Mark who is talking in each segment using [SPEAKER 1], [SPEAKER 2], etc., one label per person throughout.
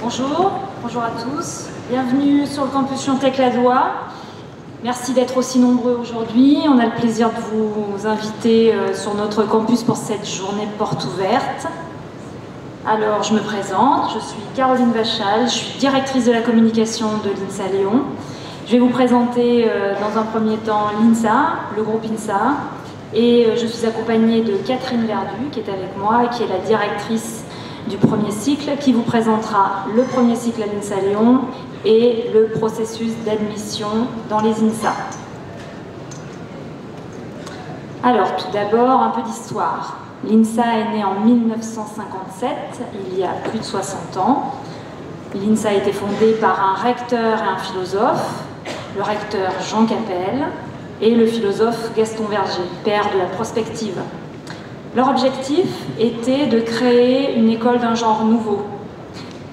[SPEAKER 1] Bonjour à tous, bienvenue sur le campus Lyon-Tech-Ladois. Merci d'être aussi nombreux aujourd'hui. On a le plaisir de vous inviter sur notre campus pour cette journée porte ouverte. Alors, je me présente, je suis Caroline Vachal, je suis directrice de la communication de l'INSA Lyon. Je vais vous présenter dans un premier temps l'INSA, le groupe INSA, et je suis accompagnée de Catherine Verdu, qui est avec moi, et qui est la directrice du premier cycle, qui vous présentera le premier cycle à l'INSA Lyon et le processus d'admission dans les INSA. Alors, tout d'abord, un peu d'histoire. L'INSA est née en 1957, il y a plus de 60 ans. L'INSA a été fondée par un recteur et un philosophe, le recteur Jean Capel et le philosophe Gaston Verger, père de la prospective. Leur objectif était de créer une école d'un genre nouveau.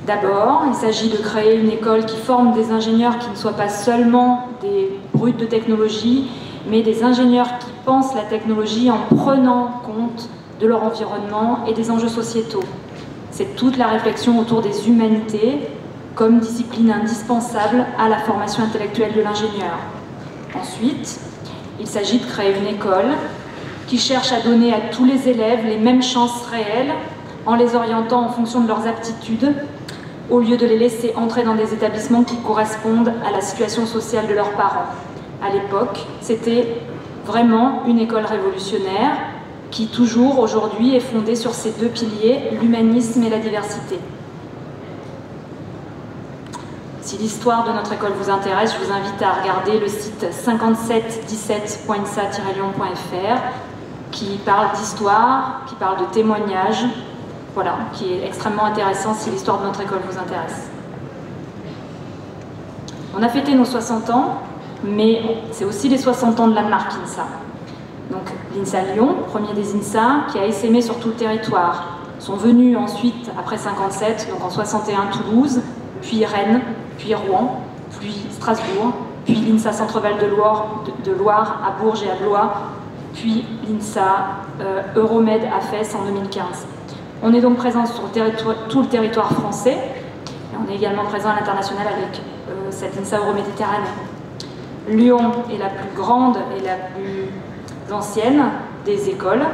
[SPEAKER 1] D'abord, il s'agit de créer une école qui forme des ingénieurs qui ne soient pas seulement des brutes de technologie, mais des ingénieurs qui pensent la technologie en prenant compte de leur environnement et des enjeux sociétaux. C'est toute la réflexion autour des humanités comme discipline indispensable à la formation intellectuelle de l'ingénieur. Ensuite, il s'agit de créer une école qui cherche à donner à tous les élèves les mêmes chances réelles en les orientant en fonction de leurs aptitudes au lieu de les laisser entrer dans des établissements qui correspondent à la situation sociale de leurs parents. À l'époque, c'était vraiment une école révolutionnaire qui, toujours aujourd'hui, est fondée sur ces deux piliers, l'humanisme et la diversité. Si l'histoire de notre école vous intéresse, je vous invite à regarder le site 5717.insa-lyon.fr qui parle d'histoire, qui parle de témoignages, voilà, qui est extrêmement intéressant si l'histoire de notre école vous intéresse. On a fêté nos 60 ans, mais c'est aussi les 60 ans de la marque INSA. Donc l'INSA Lyon, premier des INSA, qui a essaimé sur tout le territoire. Sont venus ensuite, après 57, donc en 61, Toulouse, puis Rennes, puis Rouen, puis Strasbourg, puis l'INSA Centre-Val de Loire à Bourges et à Blois, puis l'INSA Euromed à Fès en 2015. On est donc présent sur tout le territoire français, et on est également présent à l'international avec cette INSA Euroméditerranée. Lyon est la plus grande et la plus ancienne des écoles,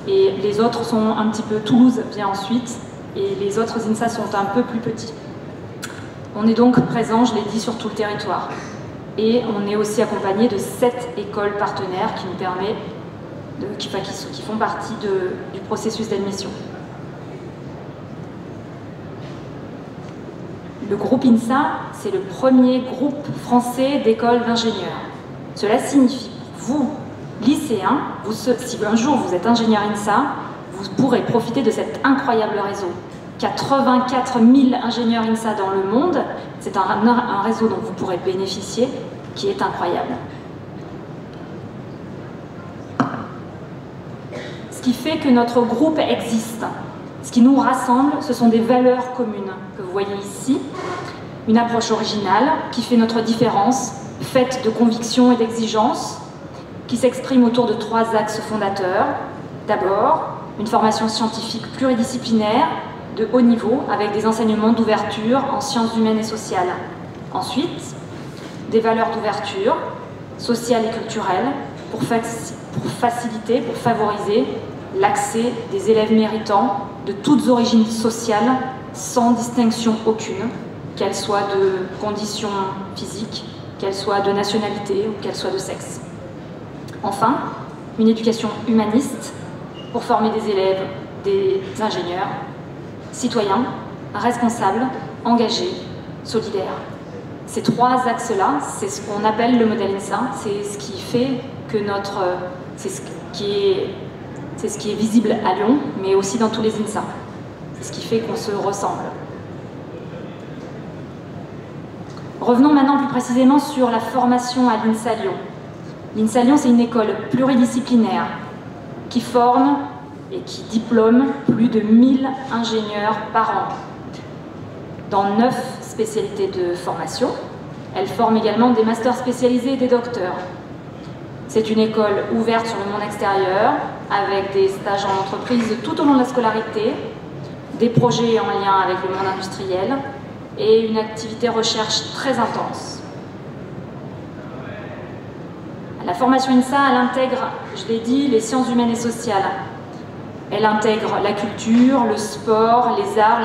[SPEAKER 1] et les autres sont un petit peu... Toulouse vient ensuite, et les autres INSA sont un peu plus petits. On est donc présent, je l'ai dit, sur tout le territoire. Et on est aussi accompagné de 7 écoles partenaires qui nous permettent qui font partie du processus d'admission. Le groupe INSA, c'est le premier groupe français d'écoles d'ingénieurs. Cela signifie, vous, lycéens, si un jour vous êtes ingénieur INSA, vous pourrez profiter de cet incroyable réseau. 84 000 ingénieurs INSA dans le monde, c'est un réseau dont vous pourrez bénéficier, qui est incroyable. Ce qui fait que notre groupe existe, ce qui nous rassemble, ce sont des valeurs communes que vous voyez ici, une approche originale qui fait notre différence, faite de convictions et d'exigences, qui s'exprime autour de 3 axes fondateurs. D'abord, une formation scientifique pluridisciplinaire, de haut niveau, avec des enseignements d'ouverture en sciences humaines et sociales. Ensuite, des valeurs d'ouverture, sociales et culturelles, pour faciliter, pour favoriser l'accès des élèves méritants de toutes origines sociales, sans distinction aucune, qu'elles soient de conditions physiques, qu'elles soient de nationalité ou qu'elles soient de sexe. Enfin, une éducation humaniste pour former des élèves, des ingénieurs, citoyens, responsables, engagés, solidaires. Ces 3 axes-là, c'est ce qu'on appelle le modèle INSA, c'est ce qui fait que c'est ce qui est visible à Lyon, mais aussi dans tous les INSA. C'est ce qui fait qu'on se ressemble. Revenons maintenant plus précisément sur la formation à l'INSA Lyon. L'INSA Lyon, c'est une école pluridisciplinaire qui forme et qui diplôme plus de 1000 ingénieurs par an dans 9 spécialités de formation. Elle forme également des masters spécialisés et des docteurs. C'est une école ouverte sur le monde extérieur, avec des stages en entreprise tout au long de la scolarité, des projets en lien avec le monde industriel, et une activité recherche très intense. La formation INSA, elle intègre, je l'ai dit, les sciences humaines et sociales. Elle intègre la culture, le sport, les arts,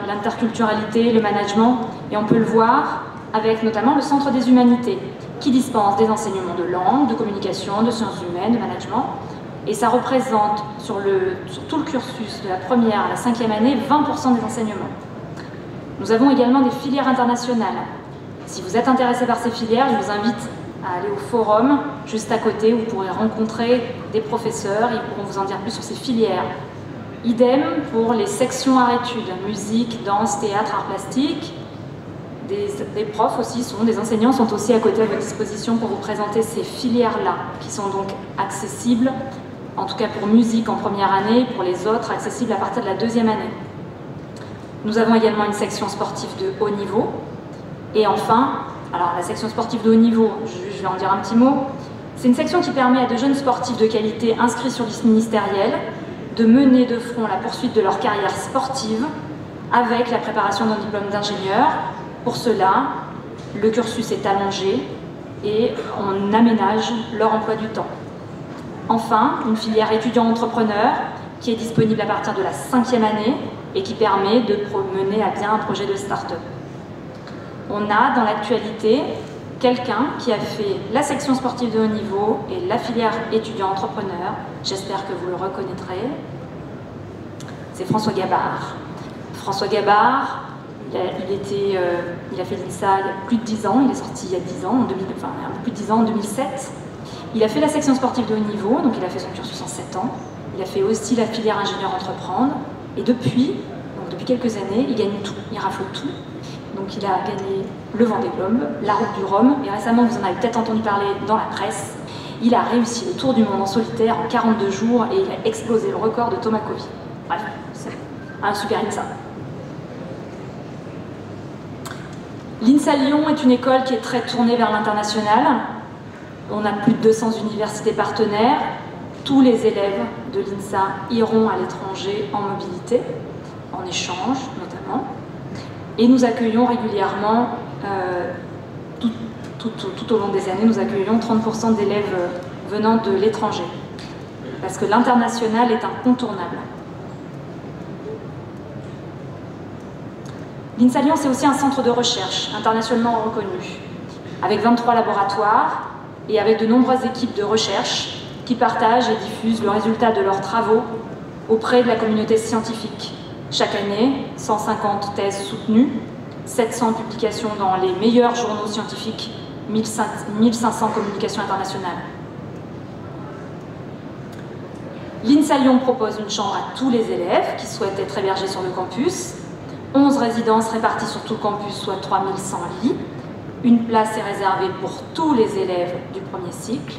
[SPEAKER 1] l'interculturalité, le management, et on peut le voir avec notamment le Centre des Humanités, qui dispense des enseignements de langue, de communication, de sciences humaines, de management, et ça représente sur tout le cursus de la première à la 5e année 20% des enseignements. Nous avons également des filières internationales. Si vous êtes intéressé par ces filières, je vous invite à aller au forum juste à côté où vous pourrez rencontrer des professeurs, ils pourront vous en dire plus sur ces filières. Idem pour les sections arts-études, musique, danse, théâtre, arts plastiques. Des profs aussi, des enseignants sont aussi à côté à votre disposition pour vous présenter ces filières-là, qui sont donc accessibles, en tout cas pour musique en première année, pour les autres, accessibles à partir de la 2e année. Nous avons également une section sportive de haut niveau. Et enfin, alors la section sportive de haut niveau, je vais en dire un petit mot, c'est une section qui permet à de jeunes sportifs de qualité inscrits sur liste ministérielle de mener de front la poursuite de leur carrière sportive avec la préparation d'un diplôme d'ingénieur. Pour cela, le cursus est allongé et on aménage leur emploi du temps. Enfin, une filière étudiant-entrepreneur qui est disponible à partir de la 5e année et qui permet de mener à bien un projet de start-up. On a dans l'actualité quelqu'un qui a fait la section sportive de haut niveau et la filière étudiant-entrepreneur. J'espère que vous le reconnaîtrez. C'est François Gabard. François Gabard, il a fait l'INSA il y a plus de 10 ans, il est sorti il y a 10 ans, un peu plus de 10 ans, en 2007. Il a fait la section sportive de haut niveau, donc il a fait son cursus en 7 ans. Il a fait aussi la filière ingénieur-entreprendre. Et depuis quelques années, il gagne tout, il rafle tout. Donc il a gagné le Vendée Globe, la Route du Rhum, et récemment, vous en avez peut-être entendu parler dans la presse, il a réussi le tour du monde en solitaire en 42 jours et il a explosé le record de Thomas Covey. Bref, c'est un super INSA. L'INSA Lyon est une école qui est très tournée vers l'international. On a plus de 200 universités partenaires. Tous les élèves de l'INSA iront à l'étranger en mobilité, en échange notamment. Et nous accueillons régulièrement, tout au long des années, nous accueillons 30% d'élèves venant de l'étranger. Parce que l'international est incontournable. L'INSA Lyon, c'est aussi un centre de recherche internationalement reconnu, avec 23 laboratoires et avec de nombreuses équipes de recherche qui partagent et diffusent le résultat de leurs travaux auprès de la communauté scientifique. Chaque année, 150 thèses soutenues, 700 publications dans les meilleurs journaux scientifiques, 1500 communications internationales. L'INSA Lyon propose une chambre à tous les élèves qui souhaitent être hébergés sur le campus, 11 résidences réparties sur tout le campus, soit 3100 lits. Une place est réservée pour tous les élèves du premier cycle.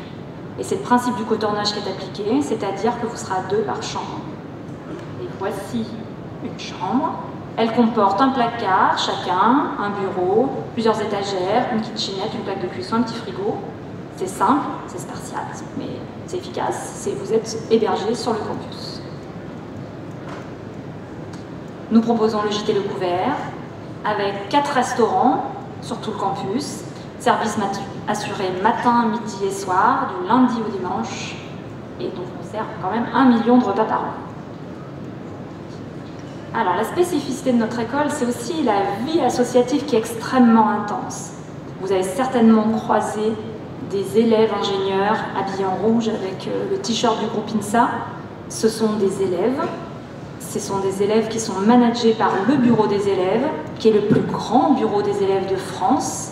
[SPEAKER 1] Et c'est le principe du coturnage qui est appliqué, c'est-à-dire que vous serez à 2 par chambre. Et voici une chambre. Elle comporte un placard chacun, un bureau, plusieurs étagères, une kitchenette, une plaque de cuisson, un petit frigo. C'est simple, c'est spartiate, mais c'est efficace. Vous êtes hébergé sur le campus. Nous proposons le gîte et le couvert, avec 4 restaurants sur tout le campus, service assuré matin, midi et soir, du lundi au dimanche, et donc on sert quand même 1 million de repas par an. Alors la spécificité de notre école, c'est aussi la vie associative qui est extrêmement intense. Vous avez certainement croisé des élèves ingénieurs habillés en rouge avec le t-shirt du groupe INSA. Ce sont des élèves. Ce sont des élèves qui sont managés par le bureau des élèves, qui est le plus grand bureau des élèves de France.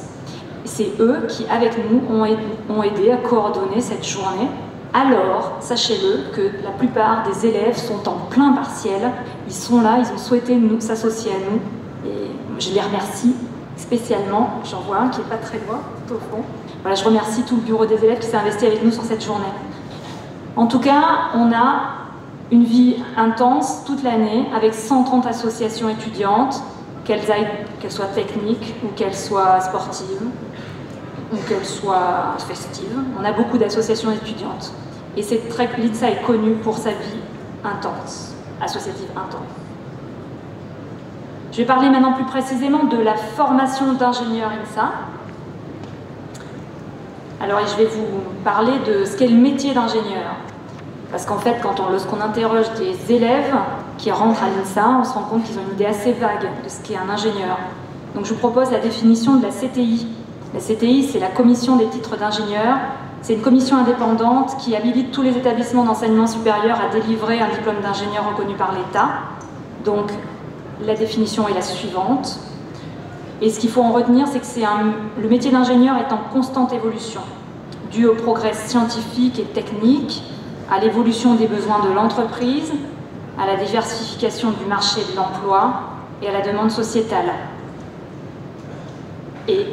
[SPEAKER 1] C'est eux qui, avec nous, ont aidé à coordonner cette journée. Alors, sachez-le que la plupart des élèves sont en plein partiel. Ils sont là, ils ont souhaité s'associer à nous. Et je les remercie spécialement. J'en vois un qui n'est pas très loin, tout au fond. Voilà, je remercie tout le bureau des élèves qui s'est investi avec nous sur cette journée. En tout cas, on a une vie intense toute l'année avec 130 associations étudiantes, qu'elles soient techniques ou qu'elles soient sportives ou qu'elles soient festives. On a beaucoup d'associations étudiantes. Et l'INSA est connue pour sa vie intense, associative intense. Je vais parler maintenant plus précisément de la formation d'ingénieur INSA. Alors, je vais vous parler de ce qu'est le métier d'ingénieur. Parce qu'en fait, lorsqu'on interroge des élèves qui rentrent à l'INSA, on se rend compte qu'ils ont une idée assez vague de ce qu'est un ingénieur. Donc je vous propose la définition de la CTI. La CTI, c'est la commission des titres d'ingénieur. C'est une commission indépendante qui habilite tous les établissements d'enseignement supérieur à délivrer un diplôme d'ingénieur reconnu par l'État. Donc la définition est la suivante. Et ce qu'il faut en retenir, c'est que le métier d'ingénieur est en constante évolution, dû au progrès scientifique et technique, à l'évolution des besoins de l'entreprise, à la diversification du marché de l'emploi et à la demande sociétale. Et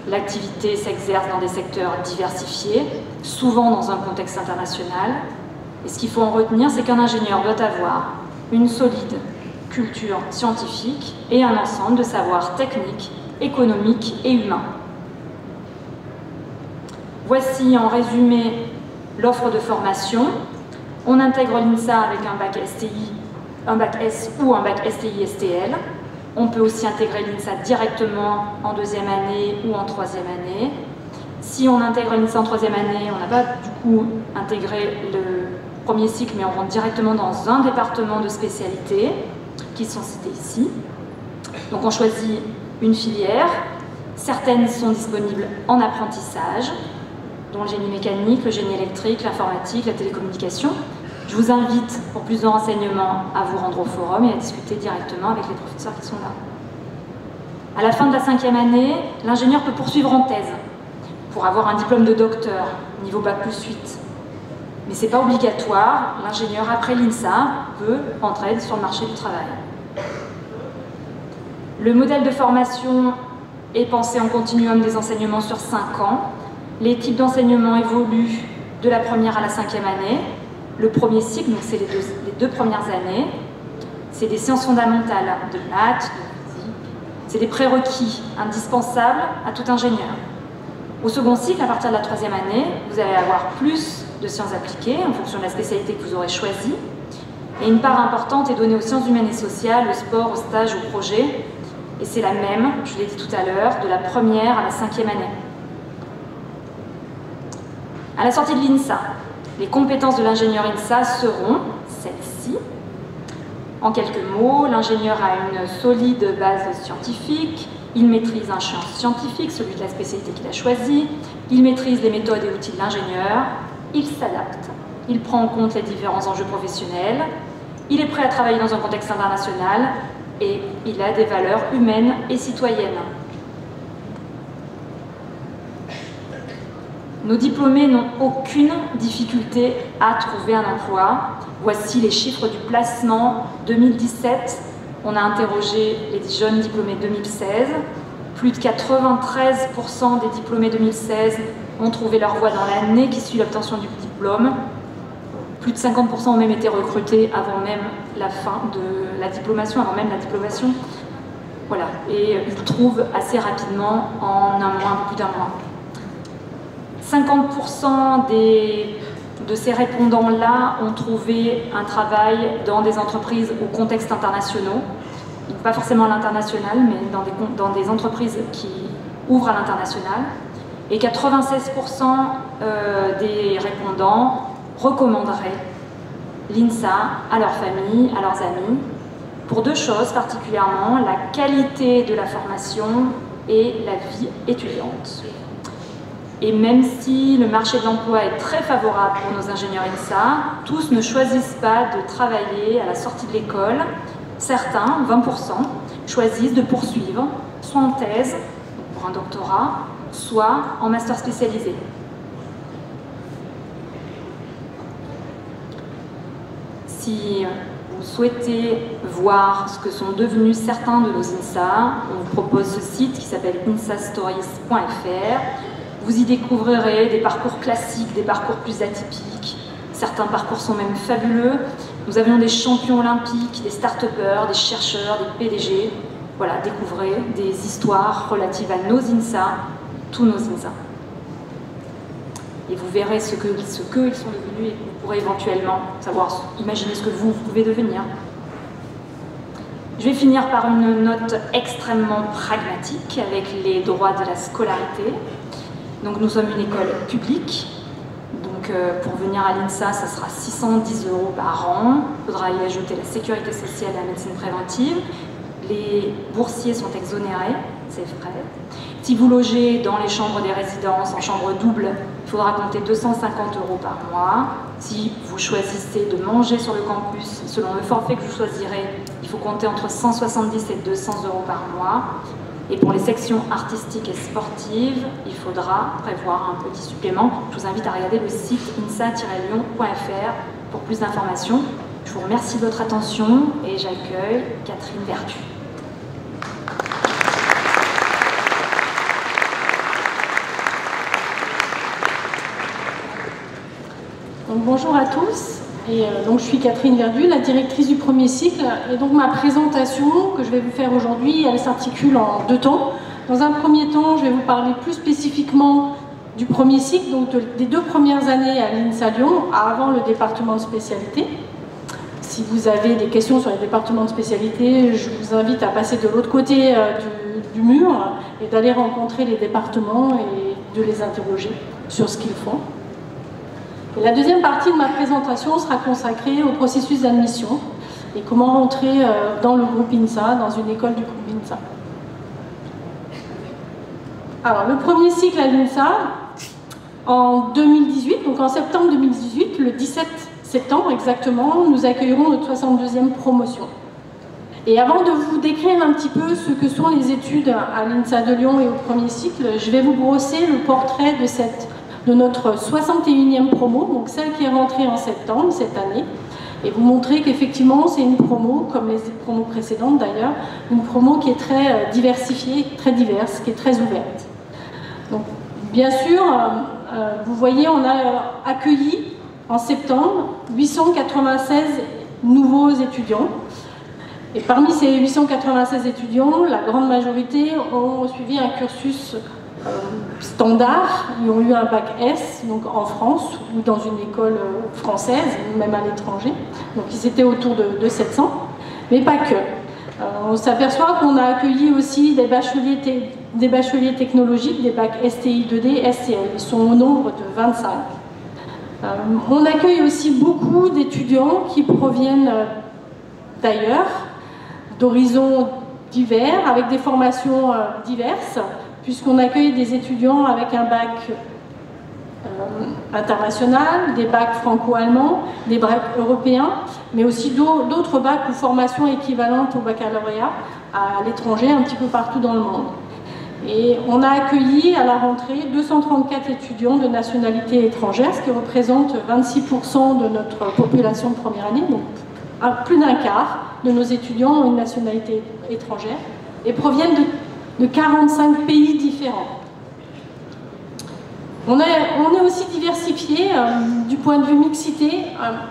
[SPEAKER 1] l'activité s'exerce dans des secteurs diversifiés, souvent dans un contexte international. Et ce qu'il faut en retenir, c'est qu'un ingénieur doit avoir une solide culture scientifique et un ensemble de savoirs techniques, économiques et humains. Voici en résumé l'offre de formation. On intègre l'INSA avec un bac STI, un bac S ou un bac STI-STL. On peut aussi intégrer l'INSA directement en deuxième année ou en troisième année. Si on intègre l'INSA en troisième année, on n'a pas du coup intégré le premier cycle, mais on rentre directement dans un département de spécialité qui sont cités ici. Donc on choisit une filière. Certaines sont disponibles en apprentissage, dont le génie mécanique, le génie électrique, l'informatique, la télécommunication. Je vous invite, pour plus de renseignements, à vous rendre au forum et à discuter directement avec les professeurs qui sont là. À la fin de la 5e année, l'ingénieur peut poursuivre en thèse pour avoir un diplôme de docteur, niveau Bac+8. Mais ce n'est pas obligatoire, l'ingénieur, après l'INSA, peut entrer sur le marché du travail. Le modèle de formation est pensé en continuum des enseignements sur 5 ans. Les types d'enseignement évoluent de la première à la 5e année. Le premier cycle, donc c'est les deux premières années, c'est des sciences fondamentales de maths, de physique. C'est des prérequis indispensables à tout ingénieur. Au second cycle, à partir de la 3e année, vous allez avoir plus de sciences appliquées en fonction de la spécialité que vous aurez choisie. Et une part importante est donnée aux sciences humaines et sociales, au sport, au stage, au projet. Et c'est la même, je l'ai dit tout à l'heure, de la première à la 5e année. À la sortie de l'INSA, les compétences de l'ingénieur INSA seront celles-ci. En quelques mots, l'ingénieur a une solide base scientifique, il maîtrise un champ scientifique, celui de la spécialité qu'il a choisi, il maîtrise les méthodes et outils de l'ingénieur, il s'adapte, il prend en compte les différents enjeux professionnels, il est prêt à travailler dans un contexte international et il a des valeurs humaines et citoyennes. Nos diplômés n'ont aucune difficulté à trouver un emploi. Voici les chiffres du placement 2017. On a interrogé les jeunes diplômés 2016. Plus de 93% des diplômés 2016 ont trouvé leur voie dans l'année qui suit l'obtention du diplôme. Plus de 50% ont même été recrutés avant même la fin de la diplomation, avant même la diplomation. Voilà, et ils trouvent assez rapidement, en un mois, un peu plus d'un mois. 50% de ces répondants-là ont trouvé un travail dans des entreprises au contexte internationaux. Donc pas forcément à l'international, mais dans des entreprises qui ouvrent à l'international. Et 96% des répondants recommanderaient l'INSA à leur famille, à leurs amis, pour deux choses particulièrement, la qualité de la formation et la vie étudiante. Et même si le marché de l'emploi est très favorable pour nos ingénieurs INSA, tous ne choisissent pas de travailler à la sortie de l'école. Certains, 20%, choisissent de poursuivre, soit en thèse, pour un doctorat, soit en master spécialisé. Si vous souhaitez voir ce que sont devenus certains de nos INSA, on vous propose ce site qui s'appelle insastories.fr. Vous y découvrirez des parcours classiques, des parcours plus atypiques. Certains parcours sont même fabuleux. Nous avions des champions olympiques, des start-upers, des chercheurs, des PDG. Voilà, découvrez des histoires relatives à nos INSA, tous nos INSA. Et vous verrez ce qu'ils sont devenus et vous pourrez éventuellement savoir, imaginer ce que vous pouvez devenir. Je vais finir par une note extrêmement pragmatique avec les droits de la scolarité. Donc nous sommes une école publique. Donc pour venir à l'INSA, ça sera 610 € par an. Il faudra y ajouter la sécurité sociale et la médecine préventive. Les boursiers sont exonérés, c'est frais. Si vous logez dans les chambres des résidences en chambre double, il faudra compter 250 € par mois. Si vous choisissez de manger sur le campus, selon le forfait que vous choisirez, il faut compter entre 170 et 200 € par mois. Et pour les sections artistiques et sportives, il faudra prévoir un petit supplément. Je vous invite à regarder le site insa-lyon.fr pour plus d'informations. Je vous remercie de votre attention et j'accueille Catherine Verdu.
[SPEAKER 2] Donc, bonjour à tous, donc, je suis Catherine Verdu, la directrice du premier cycle, et donc ma présentation que je vais vous faire aujourd'hui, elle s'articule en deux temps. Dans un premier temps, je vais vous parler plus spécifiquement du premier cycle, donc des 2 premières années à l'INSA Lyon, avant le département de spécialité. Si vous avez des questions sur les départements de spécialité, je vous invite à passer de l'autre côté du mur et d'aller rencontrer les départements et de les interroger sur ce qu'ils font. Et la deuxième partie de ma présentation sera consacrée au processus d'admission et comment rentrer dans le groupe INSA, dans une école du groupe INSA. Alors, le premier cycle à l'INSA, en 2018, donc en septembre 2018, le 17 septembre exactement, nous accueillerons notre 62e promotion. Et avant de vous décrire un petit peu ce que sont les études à l'INSA de Lyon et au premier cycle, je vais vous brosser le portrait de notre 61e promo, donc celle qui est rentrée en septembre cette année, et vous montrer qu'effectivement c'est une promo, comme les promos précédentes d'ailleurs, une promo qui est très diversifiée, très diverse, qui est très ouverte. Donc, bien sûr, vous voyez, on a accueilli en septembre 896 nouveaux étudiants, et parmi ces 896 étudiants, la grande majorité ont suivi un cursus standard. Ils ont eu un bac S, donc en France ou dans une école française, même à l'étranger. Donc ils étaient autour de 700, mais pas que. On s'aperçoit qu'on a accueilli aussi des bacheliers technologiques, des bacs STI 2D, STL. Ils sont au nombre de 25. On accueille aussi beaucoup d'étudiants qui proviennent d'ailleurs, d'horizons divers, avec des formations diverses, puisqu'on accueille des étudiants avec un bac international, des bacs franco-allemands, des bacs européens, mais aussi d'autres bacs ou formations équivalentes au baccalauréat à l'étranger, un petit peu partout dans le monde. Et on a accueilli à la rentrée 234 étudiants de nationalité étrangère, ce qui représente 26% de notre population de première année, donc plus d'un quart de nos étudiants ont une nationalité étrangère et proviennent de 45 pays différents. On est aussi diversifié du point de vue mixité.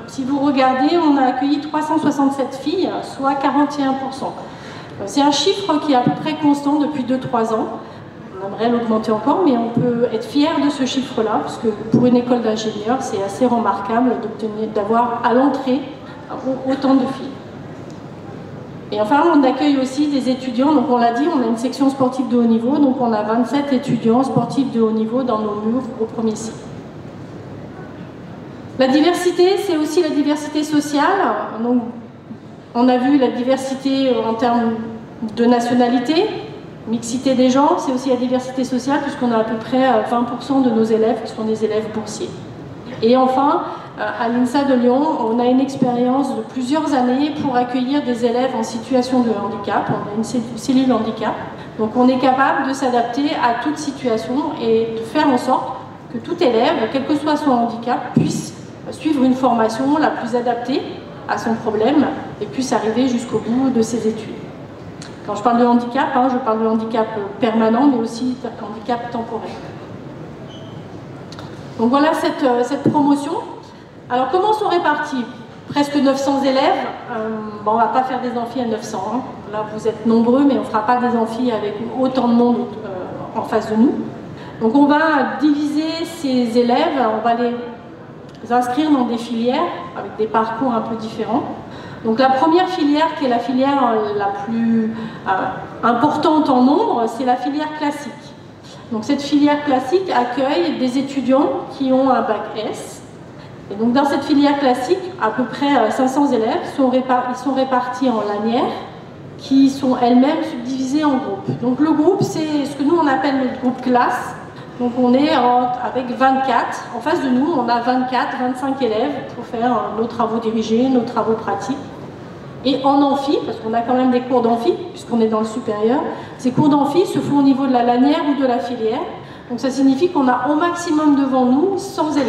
[SPEAKER 2] Si vous regardez, on a accueilli 367 filles, soit 41%. C'est un chiffre qui est à peu près constant depuis 2-3 ans. On aimerait l'augmenter encore, mais on peut être fier de ce chiffre-là, parce que pour une école d'ingénieurs, c'est assez remarquable d'avoir à l'entrée autant de filles. Et enfin, on accueille aussi des étudiants, donc on l'a dit, on a une section sportive de haut niveau, donc on a 27 étudiants sportifs de haut niveau dans nos murs au premier cycle. La diversité, c'est aussi la diversité sociale. Donc, on a vu la diversité en termes de nationalité, mixité des genres, c'est aussi la diversité sociale, puisqu'on a à peu près 20% de nos élèves qui sont des élèves boursiers. Et enfin, à l'INSA de Lyon, on a une expérience de plusieurs années pour accueillir des élèves en situation de handicap. On a une cellule handicap. Donc on est capable de s'adapter à toute situation et de faire en sorte que tout élève, quel que soit son handicap, puisse suivre une formation la plus adaptée à son problème et puisse arriver jusqu'au bout de ses études. Quand je parle de handicap, je parle de handicap permanent, mais aussi de handicap temporaire. Donc voilà cette promotion. Alors comment sont répartis? Presque 900 élèves. Bon, on ne va pas faire des amphis à 900. Là, vous êtes nombreux, mais on ne fera pas des amphis avec autant de monde en face de nous. Donc on va diviser ces élèves, on va les inscrire dans des filières avec des parcours un peu différents. Donc la première filière, qui est la filière la plus importante en nombre, c'est la filière classique. Donc cette filière classique accueille des étudiants qui ont un bac S. Et donc dans cette filière classique, à peu près 500 élèves ils sont répartis en lanières qui sont elles-mêmes subdivisées en groupes. Donc le groupe, c'est ce que nous on appelle le groupe classe. Donc on est avec 24. En face de nous, on a 24, 25 élèves pour faire nos travaux dirigés, nos travaux pratiques. Et en amphi, parce qu'on a quand même des cours d'amphi, puisqu'on est dans le supérieur, ces cours d'amphi se font au niveau de la lanière ou de la filière. Donc ça signifie qu'on a au maximum devant nous 100 élèves.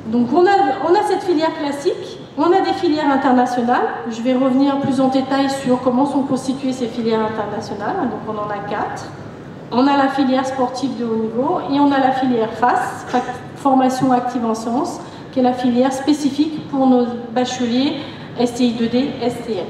[SPEAKER 2] Donc on a cette filière classique, on a des filières internationales. Je vais revenir plus en détail sur comment sont constituées ces filières internationales. Donc on en a 4. On a la filière sportive de haut niveau et on a la filière FAS, formation active en sciences, qui est la filière spécifique pour nos bacheliers STI 2D, STM.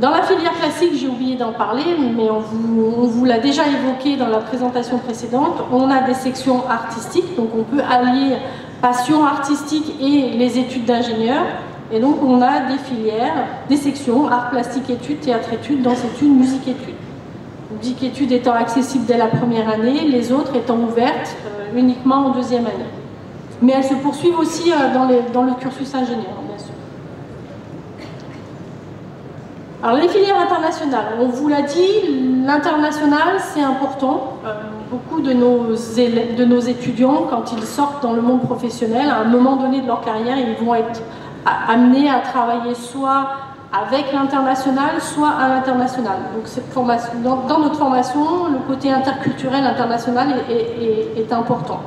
[SPEAKER 2] Dans la filière classique, j'ai oublié d'en parler, mais on vous l'a déjà évoqué dans la présentation précédente, on a des sections artistiques, donc on peut allier passion artistique et les études d'ingénieur, et donc on a des filières, des sections, art plastique études, théâtre études, danse études, musique études. Musique études étant accessible dès la première année, les autres étant ouvertes uniquement en deuxième année. Mais elles se poursuivent aussi dans le cursus ingénieur, bien sûr. Alors les filières internationales, on vous l'a dit, l'international c'est important. Beaucoup de nos étudiants, quand ils sortent dans le monde professionnel, à un moment donné de leur carrière, ils vont être amenés à travailler soit avec l'international, soit à l'international. Donc cette formation, dans notre formation, le côté interculturel international est important.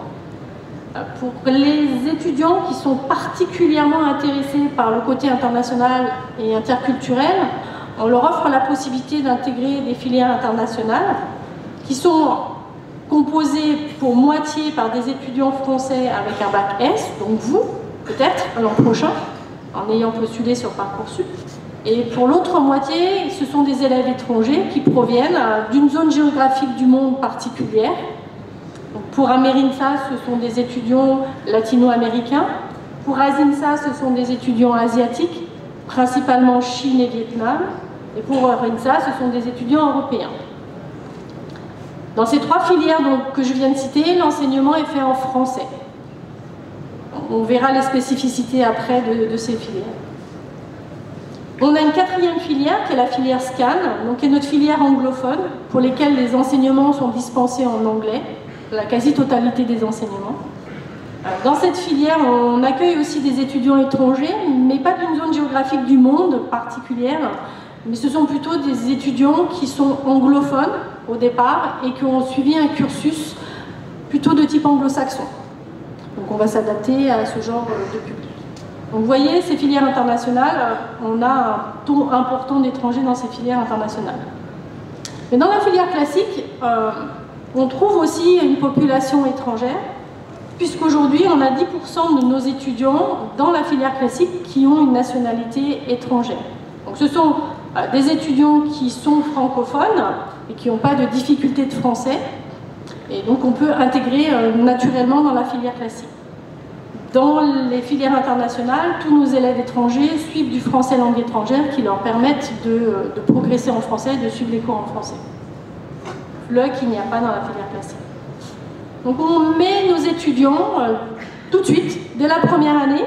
[SPEAKER 2] Pour les étudiants qui sont particulièrement intéressés par le côté international et interculturel, on leur offre la possibilité d'intégrer des filières internationales qui sont composées pour moitié par des étudiants français avec un bac S, donc vous, peut-être, l'an prochain, en ayant postulé sur Parcoursup. Et pour l'autre moitié, ce sont des élèves étrangers qui proviennent d'une zone géographique du monde particulière. Donc pour Amerinsa, ce sont des étudiants latino-américains. Pour Asinsa, ce sont des étudiants asiatiques, principalement Chine et Vietnam. Et pour Rinsa, ce sont des étudiants européens. Dans ces 3 filières que je viens de citer, l'enseignement est fait en français. On verra les spécificités après de ces filières. On a une 4e filière qui est la filière SCAN, donc qui est notre filière anglophone, pour lesquelles les enseignements sont dispensés en anglais, la quasi-totalité des enseignements. Dans cette filière, on accueille aussi des étudiants étrangers, mais pas d'une zone géographique du monde particulière, mais ce sont plutôt des étudiants qui sont anglophones au départ et qui ont suivi un cursus plutôt de type anglo-saxon. Donc on va s'adapter à ce genre de public. Donc vous voyez, ces filières internationales, on a un taux important d'étrangers dans ces filières internationales. Mais dans la filière classique, on trouve aussi une population étrangère, puisqu'aujourd'hui, on a 10% de nos étudiants dans la filière classique qui ont une nationalité étrangère. Donc ce sont des étudiants qui sont francophones et qui n'ont pas de difficulté de français, et donc on peut intégrer naturellement dans la filière classique. Dans les filières internationales, tous nos élèves étrangers suivent du français langue étrangère qui leur permettent de progresser en français, de suivre les cours en français. Le qu'il n'y a pas dans la filière classique. Donc on met nos étudiants tout de suite, dès la première année,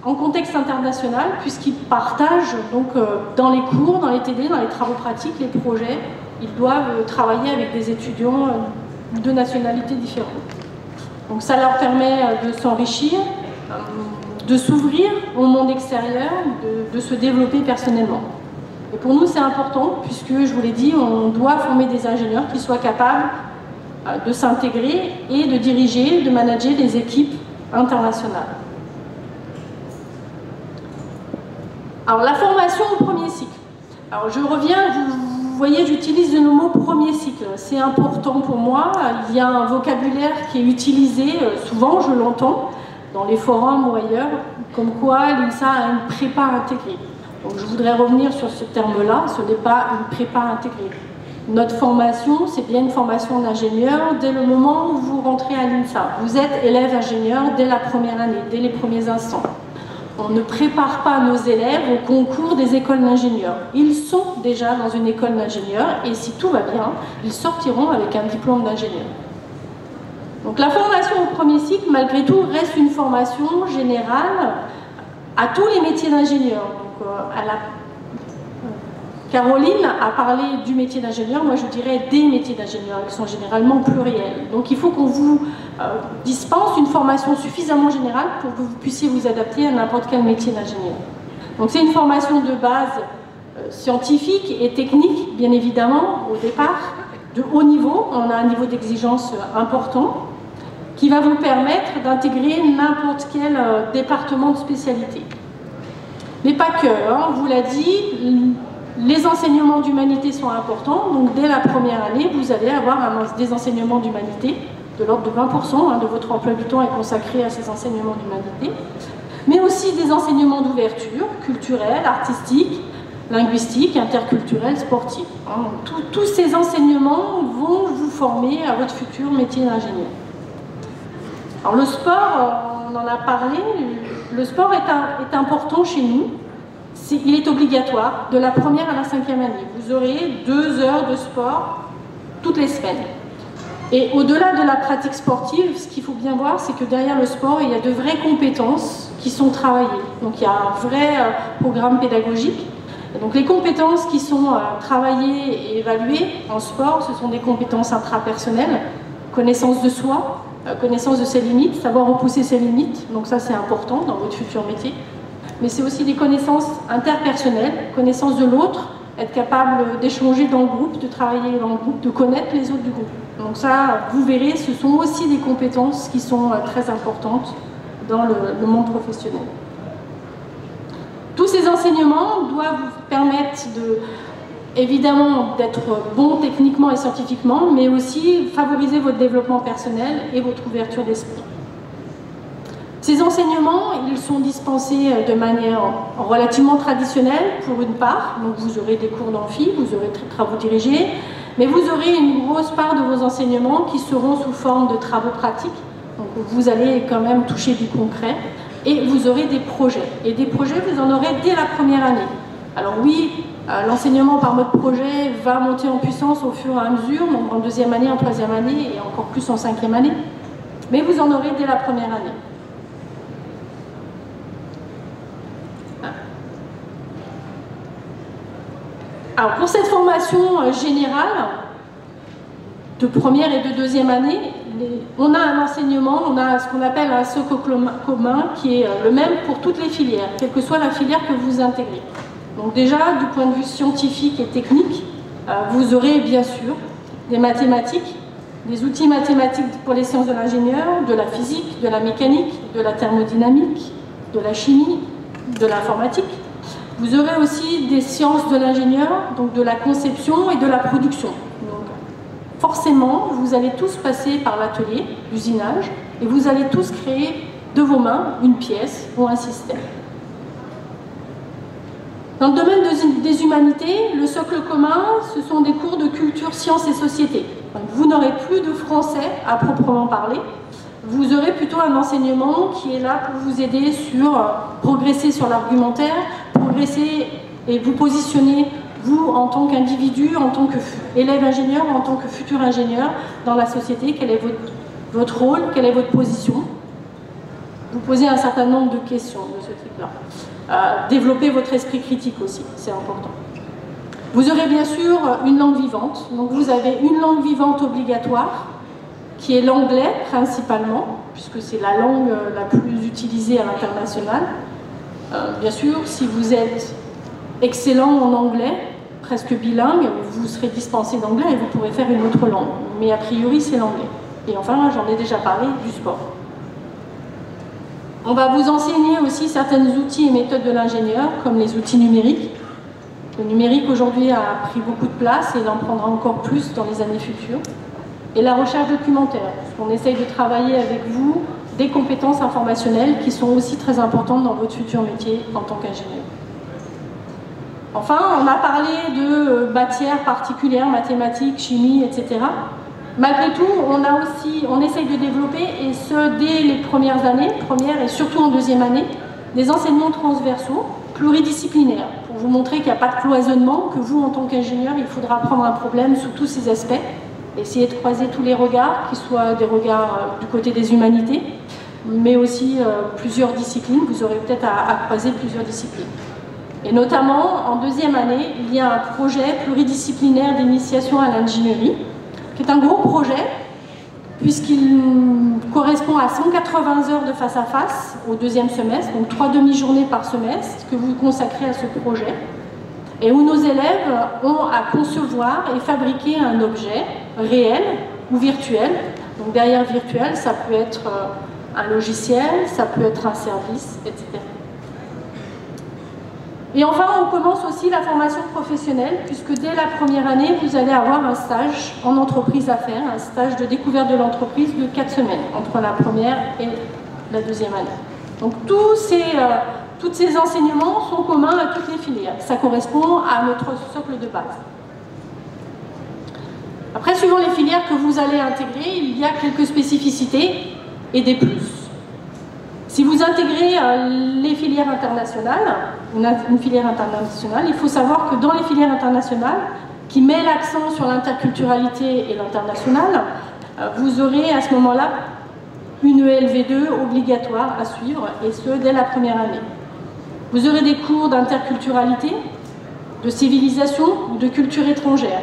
[SPEAKER 2] en contexte international, puisqu'ils partagent donc, dans les cours, dans les TD, dans les travaux pratiques, les projets, ils doivent travailler avec des étudiants de nationalités différentes. Donc ça leur permet de s'enrichir, de s'ouvrir au monde extérieur, de se développer personnellement. Et pour nous c'est important, puisque je vous l'ai dit, on doit former des ingénieurs qui soient capables de s'intégrer et de diriger, de manager des équipes internationales. Alors la formation au premier cycle. Alors je reviens, vous voyez, j'utilise le mot premier cycle. C'est important pour moi. Il y a un vocabulaire qui est utilisé, souvent je l'entends, dans les forums ou ailleurs, comme quoi l'INSA a une prépa intégrée. Donc je voudrais revenir sur ce terme-là, ce n'est pas une prépa intégrée. Notre formation, c'est bien une formation d'ingénieur dès le moment où vous rentrez à l'INSA. Vous êtes élève ingénieur dès la première année, dès les premiers instants. On ne prépare pas nos élèves au concours des écoles d'ingénieurs. Ils sont déjà dans une école d'ingénieurs et si tout va bien, ils sortiront avec un diplôme d'ingénieur. Donc la formation au premier cycle, malgré tout, reste une formation générale à tous les métiers d'ingénieur. Donc, Caroline a parlé du métier d'ingénieur, moi je dirais des métiers d'ingénieur, ils sont généralement pluriels. Donc il faut qu'on vous dispense une formation suffisamment générale pour que vous puissiez vous adapter à n'importe quel métier d'ingénieur. Donc c'est une formation de base scientifique et technique, bien évidemment, au départ, de haut niveau, on a un niveau d'exigence important, qui va vous permettre d'intégrer n'importe quel département de spécialité. Mais pas que, hein, on vous l'a dit, les enseignements d'humanité sont importants, donc dès la première année, vous allez avoir des enseignements d'humanité, de l'ordre de 20% de votre emploi du temps est consacré à ces enseignements d'humanité, mais aussi des enseignements d'ouverture, culturels, artistiques, linguistiques, interculturels, sportifs. Tous ces enseignements vont vous former à votre futur métier d'ingénieur. Alors le sport, on en a parlé, le sport est important chez nous. Il est obligatoire de la première à la 5e année. Vous aurez 2 heures de sport toutes les semaines. Et au-delà de la pratique sportive, ce qu'il faut bien voir, c'est que derrière le sport, il y a de vraies compétences qui sont travaillées. Donc il y a un vrai programme pédagogique. Et donc les compétences qui sont travaillées et évaluées en sport, ce sont des compétences intrapersonnelles, connaissance de soi, connaissance de ses limites, savoir repousser ses limites. Donc ça c'est important dans votre futur métier. Mais c'est aussi des connaissances interpersonnelles, connaissance de l'autre, être capable d'échanger dans le groupe, de travailler dans le groupe, de connaître les autres du groupe. Donc ça, vous verrez, ce sont aussi des compétences qui sont très importantes dans le monde professionnel. Tous ces enseignements doivent vous permettre évidemment d'être bon techniquement et scientifiquement, mais aussi favoriser votre développement personnel et votre ouverture d'esprit. Ces enseignements, ils sont dispensés de manière relativement traditionnelle pour une part, donc vous aurez des cours d'amphi, vous aurez des travaux dirigés, mais vous aurez une grosse part de vos enseignements qui seront sous forme de travaux pratiques, donc vous allez quand même toucher du concret, et vous aurez des projets. Et des projets, vous en aurez dès la première année. Alors oui, l'enseignement par mode projet va monter en puissance au fur et à mesure, donc en 2e année, en 3e année, et encore plus en 5e année, mais vous en aurez dès la première année. Alors pour cette formation générale, de première et de 2e année, on a un enseignement, on a ce qu'on appelle un socle commun qui est le même pour toutes les filières, quelle que soit la filière que vous intégrez. Donc déjà, du point de vue scientifique et technique, vous aurez bien sûr des mathématiques, des outils mathématiques pour les sciences de l'ingénieur, de la physique, de la mécanique, de la thermodynamique, de la chimie, de l'informatique. Vous aurez aussi des sciences de l'ingénieur, donc de la conception et de la production. Donc, forcément, vous allez tous passer par l'atelier d'usinage et vous allez tous créer de vos mains une pièce ou un système. Dans le domaine des humanités, le socle commun, ce sont des cours de culture, sciences et société. Donc, vous n'aurez plus de français à proprement parler. Vous aurez plutôt un enseignement qui est là pour vous aider sur progresser sur l'argumentaire, progresser et vous positionner, vous en tant qu'individu, en tant qu'élève ingénieur, en tant que futur ingénieur dans la société, quel est votre rôle, quelle est votre position. Vous posez un certain nombre de questions de ce type-là. Développer votre esprit critique aussi, c'est important. Vous aurez bien sûr une langue vivante, donc vous avez une langue vivante obligatoire, qui est l'anglais principalement, puisque c'est la langue la plus utilisée à l'international. Bien sûr, si vous êtes excellent en anglais, presque bilingue, vous serez dispensé d'anglais et vous pourrez faire une autre langue. Mais a priori, c'est l'anglais. Et enfin, j'en ai déjà parlé, du sport. On va vous enseigner aussi certains outils et méthodes de l'ingénieur, comme les outils numériques. Le numérique aujourd'hui a pris beaucoup de place et il en prendra encore plus dans les années futures. Et la recherche documentaire, parce qu'on essaye de travailler avec vous des compétences informationnelles qui sont aussi très importantes dans votre futur métier en tant qu'ingénieur. Enfin, on a parlé de matières particulières, mathématiques, chimie, etc. Malgré tout, on essaye de développer, et ce dès les premières années, première et surtout en deuxième année, des enseignements transversaux, pluridisciplinaires, pour vous montrer qu'il n'y a pas de cloisonnement, que vous, en tant qu'ingénieur, il faudra prendre un problème sous tous ses aspects, essayer de croiser tous les regards, qu'ils soient des regards du côté des humanités, mais aussi plusieurs disciplines. Vous aurez peut-être à croiser plusieurs disciplines. Et notamment, en deuxième année, il y a un projet pluridisciplinaire d'initiation à l'ingénierie, qui est un gros projet, puisqu'il correspond à 180 heures de face à face au deuxième semestre, donc 3 demi-journées par semestre que vous consacrez à ce projet, et où nos élèves ont à concevoir et fabriquer un objet réel ou virtuel. Donc derrière virtuel, ça peut être un logiciel, ça peut être un service, etc. Et enfin, on commence aussi la formation professionnelle, puisque dès la première année, vous allez avoir un stage en entreprise à faire, un stage de découverte de l'entreprise de 4 semaines, entre la première et la deuxième année. Donc tous ces enseignements sont communs à toutes les filières. Ça correspond à notre socle de base. Après, suivant les filières que vous allez intégrer, il y a quelques spécificités et des plus. Si vous intégrez les filières internationales, une filière internationale, il faut savoir que dans les filières internationales, qui met l'accent sur l'interculturalité et l'international, vous aurez à ce moment-là une ELV2 obligatoire à suivre, et ce, dès la première année. Vous aurez des cours d'interculturalité, de civilisation ou de culture étrangère.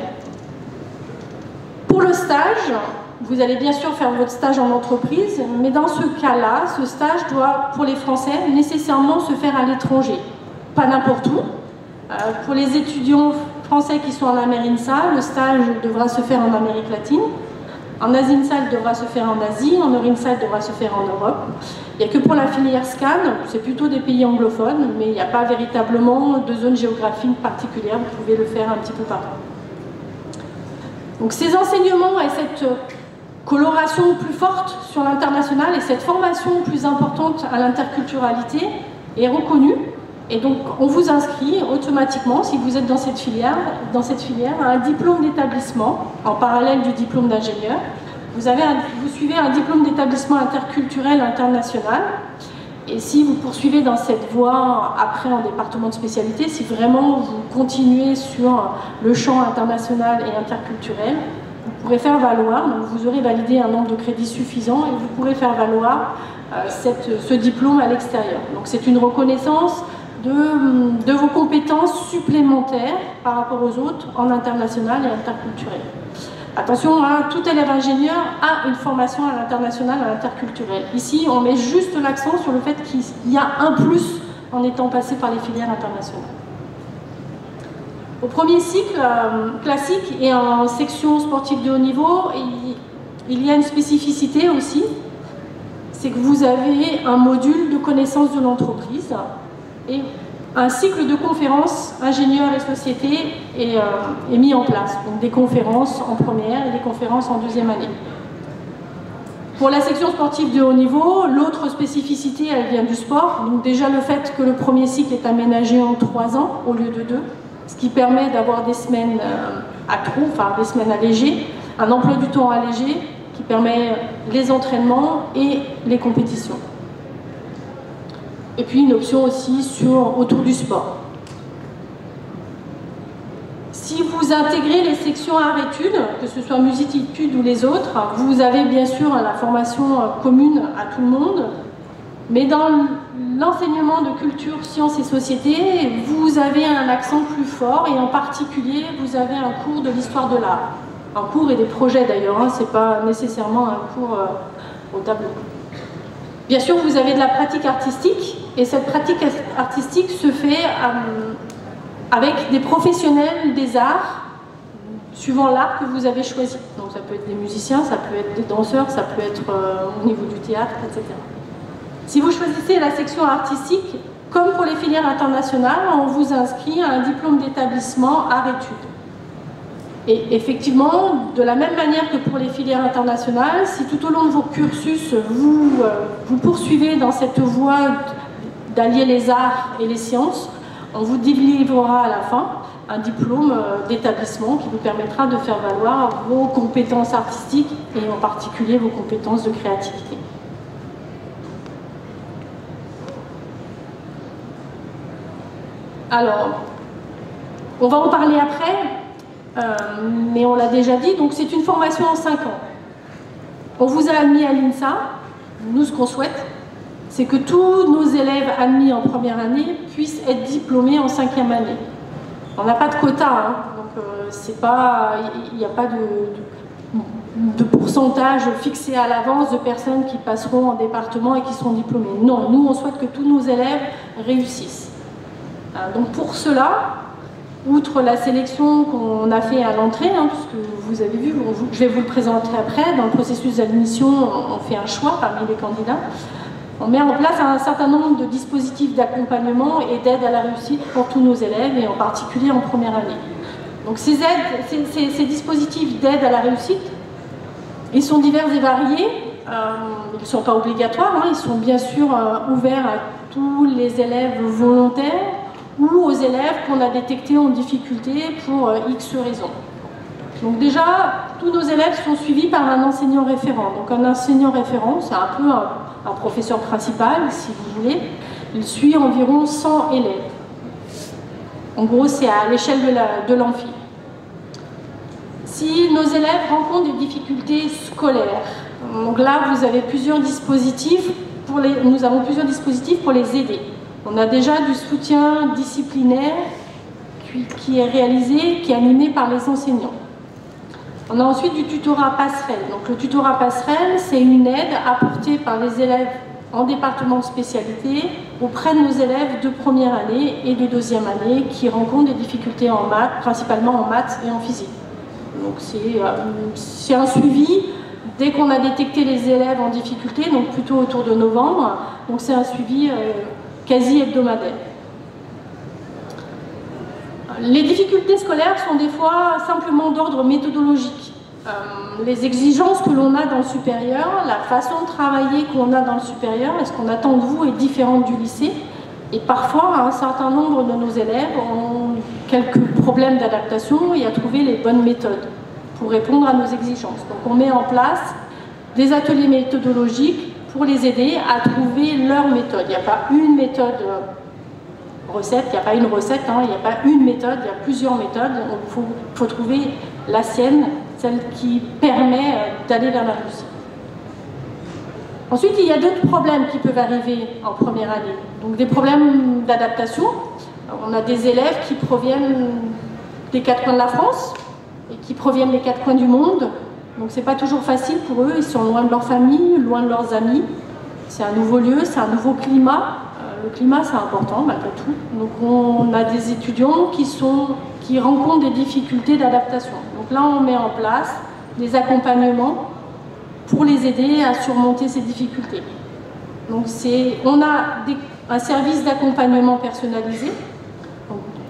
[SPEAKER 2] Pour le stage, vous allez bien sûr faire votre stage en entreprise, mais dans ce cas-là, ce stage doit, pour les Français, nécessairement se faire à l'étranger. Pas n'importe où. Pour les étudiants français qui sont en Amerinsa, le stage devra se faire en Amérique latine. En Asinsa, il devra se faire en Asie. En Orinsa, il devra se faire en Europe. Il n'y a que pour la filière SCAN, c'est plutôt des pays anglophones, mais il n'y a pas véritablement de zone géographique particulière. Vous pouvez le faire un petit peu partout. Donc ces enseignements et cette coloration plus forte sur l'international et cette formation plus importante à l'interculturalité est reconnue, et donc on vous inscrit automatiquement, si vous êtes dans cette filière à un diplôme d'établissement en parallèle du diplôme d'ingénieur. Vous suivez un diplôme d'établissement interculturel international, et si vous poursuivez dans cette voie après en département de spécialité, si vraiment vous continuez sur le champ international et interculturel, vous pourrez faire valoir, donc vous aurez validé un nombre de crédits suffisant, et vous pourrez faire valoir ce diplôme à l'extérieur. Donc c'est une reconnaissance de vos compétences supplémentaires par rapport aux autres en international et interculturel. Attention, hein, tout élève ingénieur a une formation à l'international et à l'interculturel. Ici, on met juste l'accent sur le fait qu'il y a un plus en étant passé par les filières internationales. Au premier cycle classique et en section sportive de haut niveau, il y a une spécificité aussi, c'est que vous avez un module de connaissance de l'entreprise et un cycle de conférences ingénieurs et sociétés est mis en place. Donc des conférences en première et des conférences en deuxième année. Pour la section sportive de haut niveau, l'autre spécificité, elle vient du sport. Donc déjà le fait que le premier cycle est aménagé en 3 ans au lieu de 2, ce qui permet d'avoir des semaines des semaines allégées, un emploi du temps allégé qui permet les entraînements et les compétitions. Et puis une option aussi autour du sport. Si vous intégrez les sections art-études, que ce soit musique-études ou les autres, vous avez bien sûr la formation commune à tout le monde, mais dans l'enseignement de culture, sciences et société, vous avez un accent plus fort, et en particulier, vous avez un cours de l'histoire de l'art. Un cours et des projets d'ailleurs, hein, c'est pas nécessairement un cours au tableau. Bien sûr, vous avez de la pratique artistique, et cette pratique artistique se fait avec des professionnels des arts, suivant l'art que vous avez choisi. Donc ça peut être des musiciens, ça peut être des danseurs, ça peut être au niveau du théâtre, etc. Si vous choisissez la section artistique, comme pour les filières internationales, on vous inscrit à un diplôme d'établissement art-études. Et effectivement, de la même manière que pour les filières internationales, si tout au long de vos cursus, vous poursuivez dans cette voie d'allier les arts et les sciences, On vous délivrera à la fin un diplôme d'établissement qui vous permettra de faire valoir vos compétences artistiques et en particulier vos compétences de créativité. Alors, on va en parler après, mais on l'a déjà dit, donc c'est une formation en 5 ans. On vous a admis à l'INSA, nous ce qu'on souhaite, c'est que tous nos élèves admis en première année puissent être diplômés en 5e année. On n'a pas de quota, hein, donc il n'y a pas de pourcentage fixé à l'avance de personnes qui passeront en département et qui seront diplômées. Non, nous on souhaite que tous nos élèves réussissent. Donc pour cela, outre la sélection qu'on a fait à l'entrée, hein, puisque vous avez vu, je vais vous le présenter après, dans le processus d'admission, on fait un choix parmi les candidats. On met en place un certain nombre de dispositifs d'accompagnement et d'aide à la réussite pour tous nos élèves, et en particulier en première année. Donc ces dispositifs d'aide à la réussite, ils sont divers et variés, ils ne sont pas obligatoires, hein, ils sont bien sûr ouverts à tous les élèves volontaires, ou aux élèves qu'on a détectés en difficulté pour X raisons. Donc déjà, tous nos élèves sont suivis par un enseignant référent. Donc un enseignant référent, c'est un peu un professeur principal, si vous voulez. Il suit environ 100 élèves. En gros, c'est à l'échelle de l'amphi. Si nos élèves rencontrent des difficultés scolaires, donc là, vous avez plusieurs dispositifs nous avons plusieurs dispositifs pour les aider. On a déjà du soutien disciplinaire qui est réalisé, qui est animé par les enseignants. On a ensuite du tutorat passerelle. Donc le tutorat passerelle, c'est une aide apportée par les élèves en département de spécialité auprès de nos élèves de première année et de deuxième année qui rencontrent des difficultés en maths, principalement en maths et en physique. Donc c'est un suivi dès qu'on a détecté les élèves en difficulté, donc plutôt autour de novembre. Donc c'est un suivi quasi hebdomadaire. Les difficultés scolaires sont des fois simplement d'ordre méthodologique. Les exigences que l'on a dans le supérieur, la façon de travailler qu'on a dans le supérieur, et ce qu'on attend de vous est différente du lycée. Et parfois, un certain nombre de nos élèves ont quelques problèmes d'adaptation et à trouver les bonnes méthodes pour répondre à nos exigences. Donc on met en place des ateliers méthodologiques pour les aider à trouver leur méthode. Il n'y a pas une méthode recette, il n'y a pas une recette, hein, il n'y a pas une méthode, il y a plusieurs méthodes. Il faut trouver la sienne, celle qui permet d'aller vers la réussite. Ensuite, il y a d'autres problèmes qui peuvent arriver en première année. Donc des problèmes d'adaptation. On a des élèves qui proviennent des 4 coins de la France et qui proviennent des 4 coins du monde. Donc c'est pas toujours facile pour eux, ils sont loin de leur famille, loin de leurs amis. C'est un nouveau lieu, c'est un nouveau climat. Le climat, c'est important malgré tout. Donc on a des étudiants qui rencontrent des difficultés d'adaptation. Donc là, on met en place des accompagnements pour les aider à surmonter ces difficultés. Donc on a un service d'accompagnement personnalisé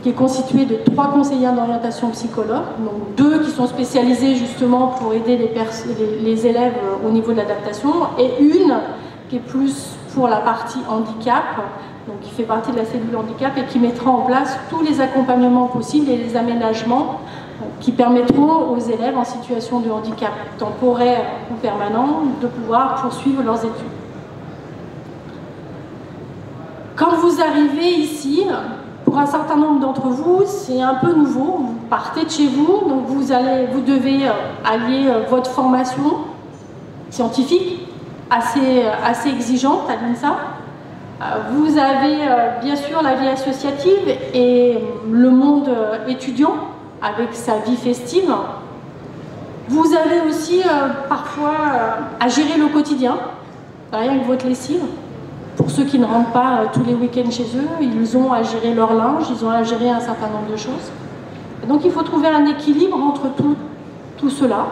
[SPEAKER 2] qui est constitué de 3 conseillères d'orientation psychologue, donc 2 qui sont spécialisés justement pour aider les élèves au niveau de l'adaptation, et une qui est plus pour la partie handicap, donc qui fait partie de la cellule handicap et qui mettra en place tous les accompagnements possibles et les aménagements qui permettront aux élèves en situation de handicap temporaire ou permanent de pouvoir poursuivre leurs études. Quand vous arrivez ici, pour un certain nombre d'entre vous, c'est un peu nouveau. Vous partez de chez vous, donc vous devez allier votre formation scientifique assez exigeante à l'INSA. Vous avez bien sûr la vie associative et le monde étudiant avec sa vie festive. Vous avez aussi parfois à gérer le quotidien, rien que votre lessive. Pour ceux qui ne rentrent pas tous les week-ends chez eux, ils ont à gérer leur linge, ils ont à gérer un certain nombre de choses. Et donc il faut trouver un équilibre entre tout cela.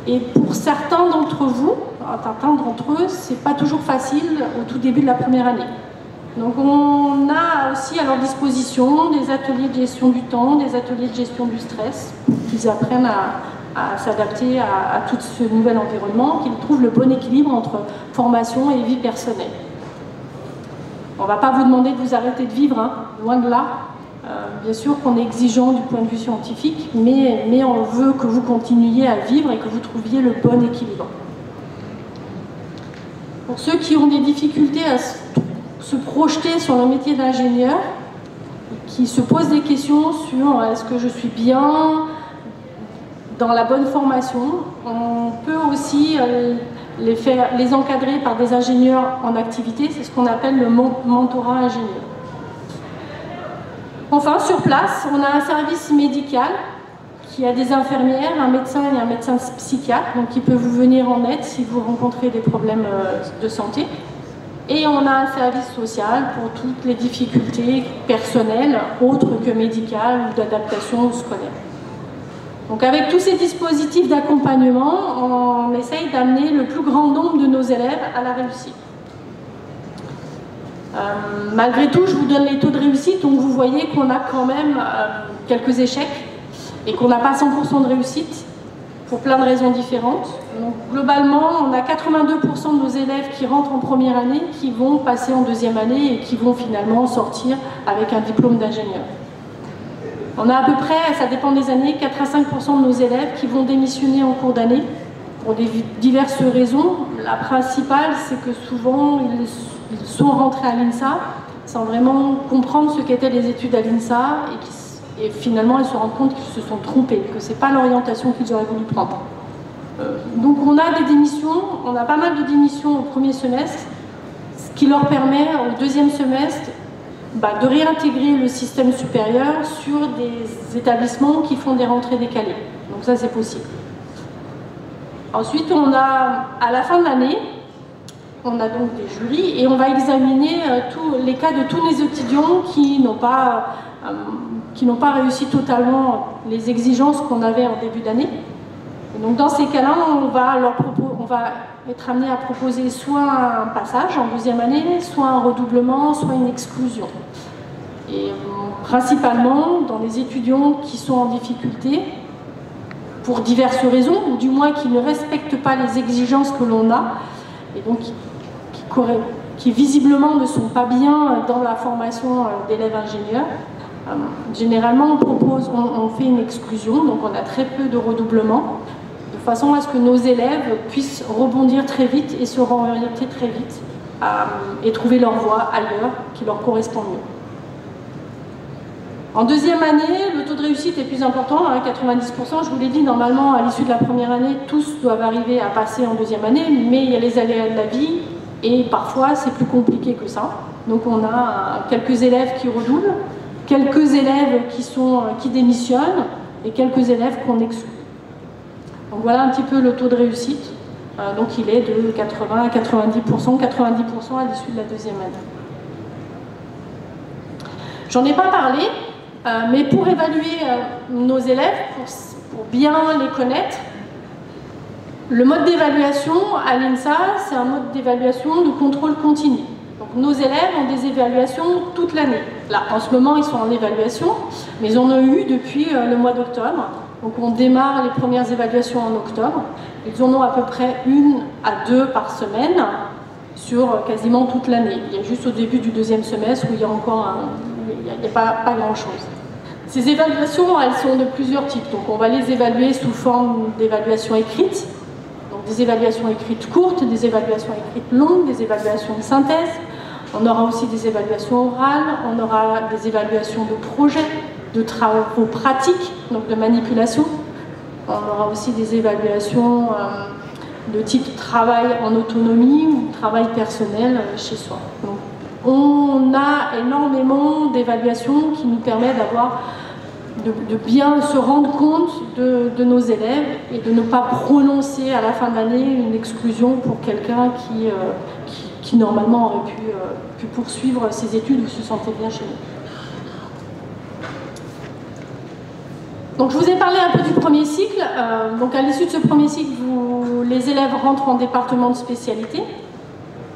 [SPEAKER 2] Et pour certains d'entre eux, c'est pas toujours facile au tout début de la première année. Donc on a aussi à leur disposition des ateliers de gestion du temps, des ateliers de gestion du stress, pour qu'ils apprennent à s'adapter à tout ce nouvel environnement, qu'ils trouvent le bon équilibre entre formation et vie personnelle. On ne va pas vous demander de vous arrêter de vivre, hein, loin de là. Bien sûr qu'on est exigeant du point de vue scientifique, mais on veut que vous continuiez à vivre et que vous trouviez le bon équilibre. Pour ceux qui ont des difficultés à se projeter sur le métier d'ingénieur, qui se posent des questions sur est-ce que je suis bien dans la bonne formation, on peut aussi les encadrer par des ingénieurs en activité, c'est ce qu'on appelle le mentorat ingénieur. Enfin, sur place, on a un service médical qui a des infirmières, un médecin et un médecin psychiatre, donc qui peut vous venir en aide si vous rencontrez des problèmes de santé. Et on a un service social pour toutes les difficultés personnelles, autres que médicales ou d'adaptation scolaire. Donc avec tous ces dispositifs d'accompagnement, on essaye d'amener le plus grand nombre de nos élèves à la réussite. Malgré tout, je vous donne les taux de réussite, donc vous voyez qu'on a quand même quelques échecs et qu'on n'a pas 100% de réussite pour plein de raisons différentes. Donc, globalement, on a 82% de nos élèves qui rentrent en première année, qui vont passer en deuxième année et qui vont finalement sortir avec un diplôme d'ingénieur. On a à peu près, ça dépend des années, 4 à 5% de nos élèves qui vont démissionner en cours d'année pour diverses raisons. La principale, c'est que souvent, ils sont rentrés à l'INSA sans vraiment comprendre ce qu'étaient les études à l'INSA et finalement, ils se rendent compte qu'ils se sont trompés, que ce n'est pas l'orientation qu'ils auraient voulu prendre. Donc on a des démissions, on a pas mal de démissions au premier semestre, ce qui leur permet au deuxième semestre de réintégrer le système supérieur sur des établissements qui font des rentrées décalées. Donc ça, c'est possible. Ensuite, on a, à la fin de l'année, on a donc des jurys et on va examiner tous les cas de tous les étudiants qui n'ont pas réussi totalement les exigences qu'on avait en début d'année. Donc dans ces cas-là, on va être amené à proposer soit un passage en deuxième année, soit un redoublement, soit une exclusion. Et principalement dans les étudiants qui sont en difficulté, pour diverses raisons, ou du moins qui ne respectent pas les exigences que l'on a, et donc qui visiblement ne sont pas bien dans la formation d'élèves ingénieurs. Généralement, on fait une exclusion, donc on a très peu de redoublement, de façon à ce que nos élèves puissent rebondir très vite et se réorienter très vite et trouver leur voie ailleurs qui leur correspond mieux. En deuxième année, le taux de réussite est plus important, 90%. Je vous l'ai dit, normalement, à l'issue de la première année, tous doivent arriver à passer en deuxième année, mais il y a les aléas de la vie et parfois c'est plus compliqué que ça. Donc on a quelques élèves qui redoublent, quelques élèves qui démissionnent et quelques élèves qu'on exclut. Donc voilà un petit peu le taux de réussite. Donc il est de 80 à 90%, 90% à l'issue de la deuxième année. J'en ai pas parlé, mais pour évaluer nos élèves, pour bien les connaître, le mode d'évaluation à l'INSA, c'est un mode d'évaluation de contrôle continu. Donc nos élèves ont des évaluations toute l'année. Là, en ce moment, ils sont en évaluation, mais ils en ont eu depuis le mois d'octobre. Donc on démarre les premières évaluations en octobre. Ils en ont à peu près 1 à 2 par semaine sur quasiment toute l'année. Il y a juste au début du deuxième semestre où il y a encore pas grand-chose. Ces évaluations, elles sont de plusieurs types. Donc on va les évaluer sous forme d'évaluation écrite. Donc des évaluations écrites courtes, des évaluations écrites longues, des évaluations de synthèse. On aura aussi des évaluations orales, on aura des évaluations de projets, de travaux pratiques, donc de manipulation. On aura aussi des évaluations de type travail en autonomie ou travail personnel chez soi. Donc, on a énormément d'évaluations qui nous permettent de bien se rendre compte de nos élèves et de ne pas prononcer à la fin de l'année une exclusion pour quelqu'un qui normalement aurait pu poursuivre ses études ou se sentait bien chez nous. Donc je vous ai parlé un peu du premier cycle. Donc à l'issue de ce premier cycle, les élèves rentrent en département de spécialité.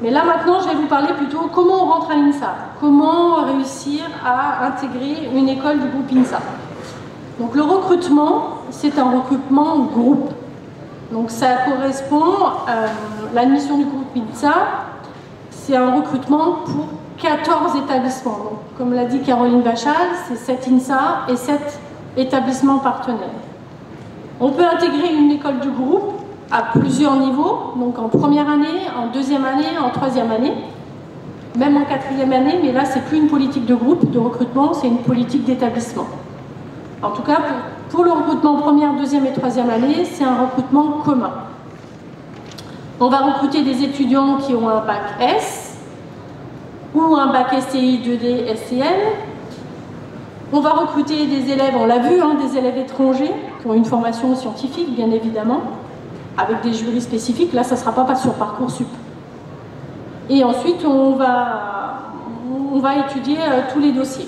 [SPEAKER 2] Mais là maintenant, je vais vous parler plutôt comment on rentre à l'INSA. Comment réussir à intégrer une école du groupe INSA. Donc le recrutement, c'est un recrutement groupe. Donc ça correspond, l'admission du groupe INSA, c'est un recrutement pour 14 établissements. Donc, comme l'a dit Caroline Vachal, c'est 7 INSA et 7 établissements partenaires. On peut intégrer une école du groupe à plusieurs niveaux, donc en première année, en deuxième année, en troisième année, même en quatrième année, mais là c'est plus une politique de groupe, de recrutement, c'est une politique d'établissement. En tout cas, pour le recrutement première, deuxième et troisième année, c'est un recrutement commun. On va recruter des étudiants qui ont un bac S ou un bac STI 2D STL. On va recruter des élèves, on l'a vu, des élèves étrangers qui ont une formation scientifique, bien évidemment, avec des jurys spécifiques. Là, ça ne sera pas sur Parcoursup. Et ensuite, on va étudier tous les dossiers.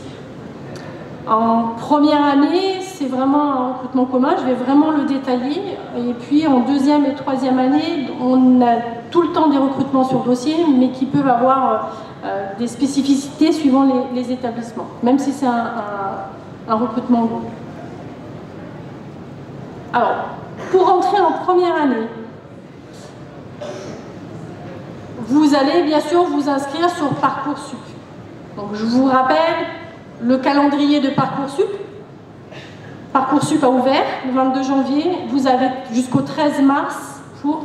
[SPEAKER 2] En première année, c'est vraiment un recrutement commun, je vais vraiment le détailler. Et puis en deuxième et troisième année, on a tout le temps des recrutements sur dossier, mais qui peuvent avoir des spécificités suivant les établissements, même si c'est un recrutement groupe. Alors, pour entrer en première année, vous allez bien sûr vous inscrire sur Parcoursup. Donc je vous rappelle le calendrier de Parcoursup. Parcoursup a ouvert le 22 janvier. Vous avez jusqu'au 13 mars pour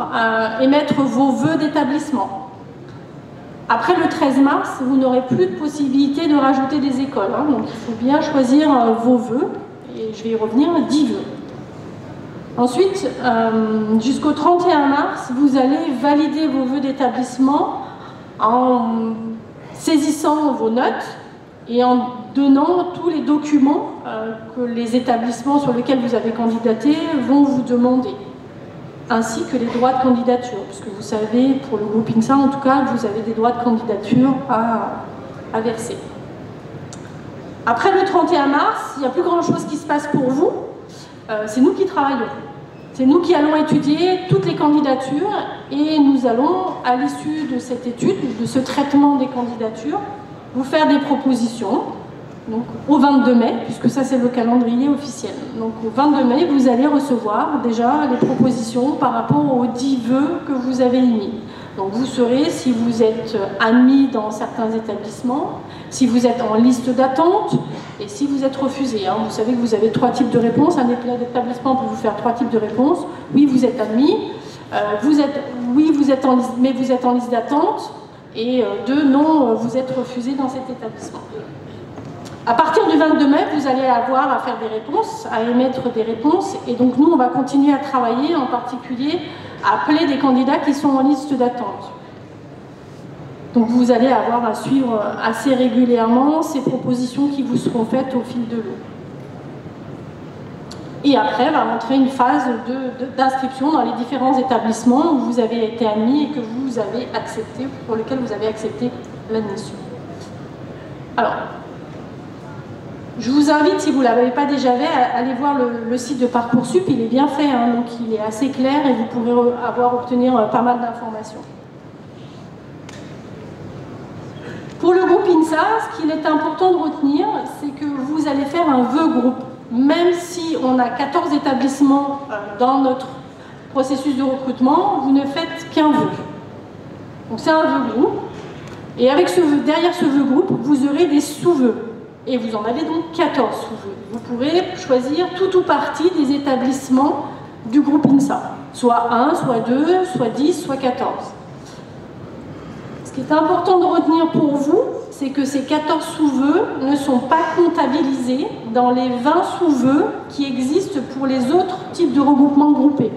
[SPEAKER 2] émettre vos vœux d'établissement. Après le 13 mars, vous n'aurez plus de possibilité de rajouter des écoles. Donc il faut bien choisir vos vœux. Et je vais y revenir, 10 vœux. Ensuite, jusqu'au 31 mars, vous allez valider vos vœux d'établissement en saisissant vos notes et en donnant tous les documents que les établissements sur lesquels vous avez candidaté vont vous demander, ainsi que les droits de candidature, puisque vous savez, pour le groupe INSA en tout cas, vous avez des droits de candidature à verser. Après le 31 mars, il n'y a plus grand-chose qui se passe pour vous. C'est nous qui travaillons. C'est nous qui allons étudier toutes les candidatures et nous allons, à l'issue de cette étude, de ce traitement des candidatures, vous faire des propositions. Donc au 22 mai, puisque ça c'est le calendrier officiel. Donc au 22 mai, vous allez recevoir déjà les propositions par rapport aux 10 vœux que vous avez émis. Donc vous saurez si vous êtes admis dans certains établissements, si vous êtes en liste d'attente et si vous êtes refusé. Vous savez que vous avez 3 types de réponses. Un établissement peut vous faire 3 types de réponses. Oui, vous êtes admis. Oui, vous êtes en liste, mais vous êtes en liste d'attente. Et 2, non, vous êtes refusé dans cet établissement. À partir du 22 mai, vous allez avoir à faire des réponses, à émettre des réponses. Et donc nous, on va continuer à travailler, en particulier à appeler des candidats qui sont en liste d'attente. Donc vous allez avoir à suivre assez régulièrement ces propositions qui vous seront faites au fil de l'eau. Et après va rentrer une phase d'inscription dans les différents établissements où vous avez été admis et que vous avez accepté, pour lesquels vous avez accepté l'admission. Alors, je vous invite, si vous ne l'avez pas déjà fait, à aller voir le site de Parcoursup. Il est bien fait, donc il est assez clair et vous pourrez obtenir pas mal d'informations. Pour le groupe INSA, ce qu'il est important de retenir, c'est que vous allez faire un vœu groupe. Même si on a 14 établissements dans notre processus de recrutement, vous ne faites qu'un vœu. Donc c'est un vœu groupe. Et avec derrière ce vœu groupe, vous aurez des sous-vœux. Et vous en avez donc 14 sous-vœux. Vous pourrez choisir tout ou partie des établissements du groupe INSA. Soit 1, soit 2, soit 10, soit 14. Ce qui est important de retenir pour vous, c'est que ces 14 sous-vœux ne sont pas comptabilisés dans les 20 sous-vœux qui existent pour les autres types de regroupements groupés.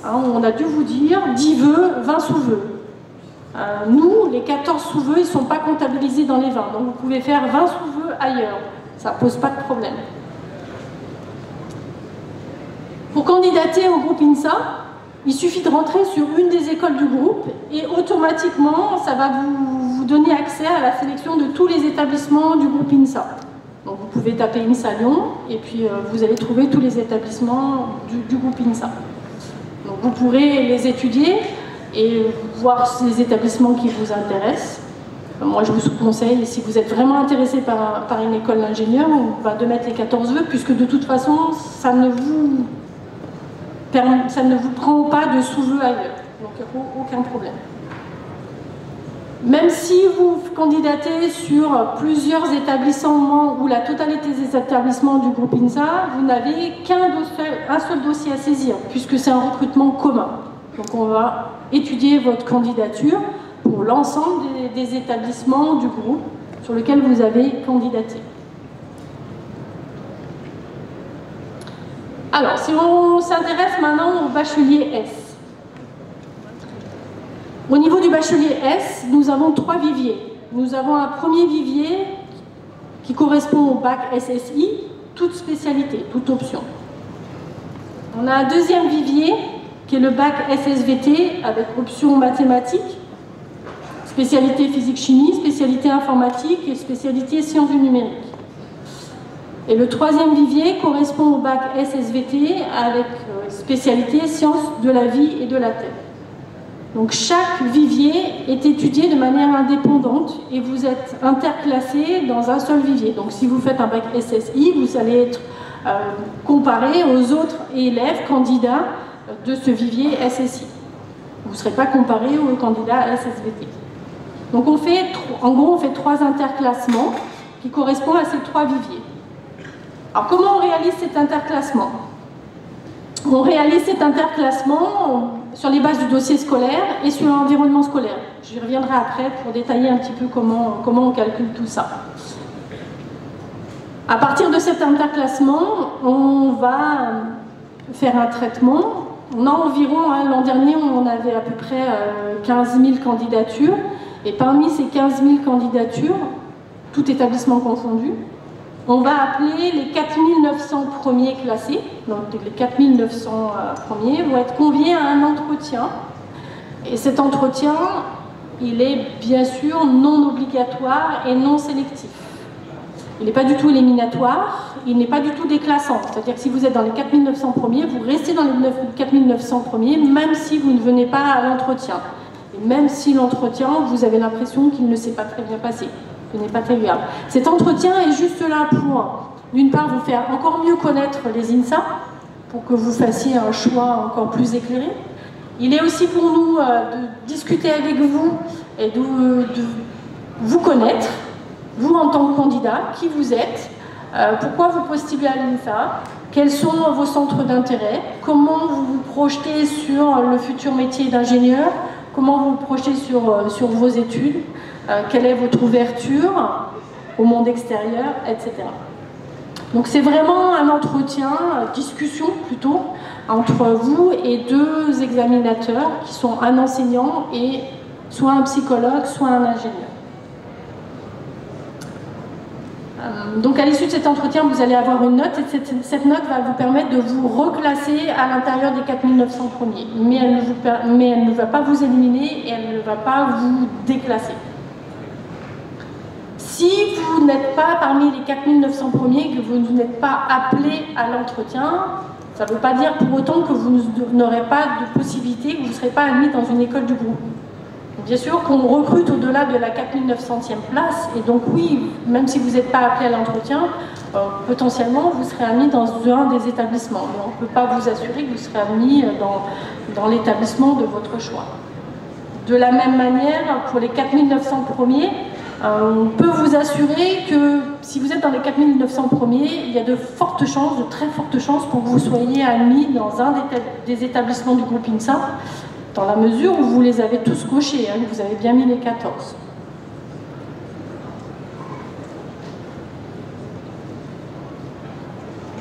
[SPEAKER 2] On a dû vous dire 10 vœux, 20 sous-vœux. Nous, les 14 sous-vœux, ils ne sont pas comptabilisés dans les 20. Donc vous pouvez faire 20 sous-vœux ailleurs. Ça ne pose pas de problème. Pour candidater au groupe INSA, il suffit de rentrer sur une des écoles du groupe et automatiquement, ça va vous donner accès à la sélection de tous les établissements du groupe INSA. Donc vous pouvez taper INSA Lyon et puis vous allez trouver tous les établissements du groupe INSA. Donc vous pourrez les étudier et voir les établissements qui vous intéressent. Moi, je vous conseille, si vous êtes vraiment intéressé par une école d'ingénieur, de mettre les 14 vœux, puisque de toute façon, ça ne vous prend pas de sous-vœux ailleurs. Donc, il n'y a aucun problème. Même si vous candidatez sur plusieurs établissements ou la totalité des établissements du groupe INSA, vous n'avez un seul dossier à saisir, puisque c'est un recrutement commun. Donc on va étudier votre candidature pour l'ensemble des établissements du groupe sur lequel vous avez candidaté. Alors, si on s'intéresse maintenant au bachelier S. Au niveau du bachelier S, nous avons 3 viviers. Nous avons un premier vivier qui correspond au bac SSI, toute spécialité, toute option. On a un deuxième vivier qui est le bac SSVT avec option mathématiques, spécialité physique-chimie, spécialité informatique et spécialité sciences du numérique. Et le troisième vivier correspond au bac SSVT avec spécialité sciences de la vie et de la terre. Donc chaque vivier est étudié de manière indépendante et vous êtes interclassé dans un seul vivier. Donc si vous faites un bac SSI, vous allez être comparé aux autres élèves candidats de ce vivier SSI. Vous ne serez pas comparé aux candidats SSVT. Donc en gros on fait 3 interclassements qui correspondent à ces 3 viviers. Alors comment on réalise cet interclassement? On réalise cet interclassement sur les bases du dossier scolaire et sur l'environnement scolaire. J'y reviendrai après pour détailler un petit peu comment on calcule tout ça. À partir de cet interclassement, on va faire un traitement. On a environ, l'an dernier, on avait à peu près 15 000 candidatures. Et parmi ces 15 000 candidatures, tout établissement confondu, on va appeler les 4900 premiers classés, donc les 4900 premiers vont être conviés à un entretien. Et cet entretien, il est bien sûr non obligatoire et non sélectif. Il n'est pas du tout éliminatoire, il n'est pas du tout déclassant. C'est-à-dire que si vous êtes dans les 4900 premiers, vous restez dans les 4900 premiers, même si vous ne venez pas à l'entretien. Et même si l'entretien, vous avez l'impression qu'il ne s'est pas très bien passé. Ce n'est pas très grave. Cet entretien est juste là pour, d'une part, vous faire encore mieux connaître les INSA, pour que vous fassiez un choix encore plus éclairé. Il est aussi pour nous de discuter avec vous et de vous connaître, vous en tant que candidat, qui vous êtes, pourquoi vous postulez à l'INSA, quels sont vos centres d'intérêt, comment vous vous projetez sur le futur métier d'ingénieur, comment vous vous projetez sur vos études, quelle est votre ouverture au monde extérieur, etc. Donc c'est vraiment un entretien, discussion plutôt, entre vous et 2 examinateurs qui sont un enseignant et soit un psychologue, soit un ingénieur. Donc à l'issue de cet entretien, vous allez avoir une note et cette note va vous permettre de vous reclasser à l'intérieur des 4900 premiers. Mais elle ne va pas vous éliminer et elle ne va pas vous déclasser. Si vous n'êtes pas parmi les 4900 premiers, que vous n'êtes pas appelé à l'entretien, ça ne veut pas dire pour autant que vous n'aurez pas de possibilité, que vous ne serez pas admis dans une école du groupe. Bien sûr qu'on recrute au-delà de la 4900e place, et donc oui, même si vous n'êtes pas appelé à l'entretien, potentiellement vous serez admis dans un des établissements. Mais on ne peut pas vous assurer que vous serez admis dans l'établissement de votre choix. De la même manière, pour les 4900 premiers, on peut vous assurer que si vous êtes dans les 4900 premiers, il y a de fortes chances, de très fortes chances pour que vous soyez admis dans un des établissements du groupe INSA, dans la mesure où vous les avez tous cochés, vous avez bien mis les 14.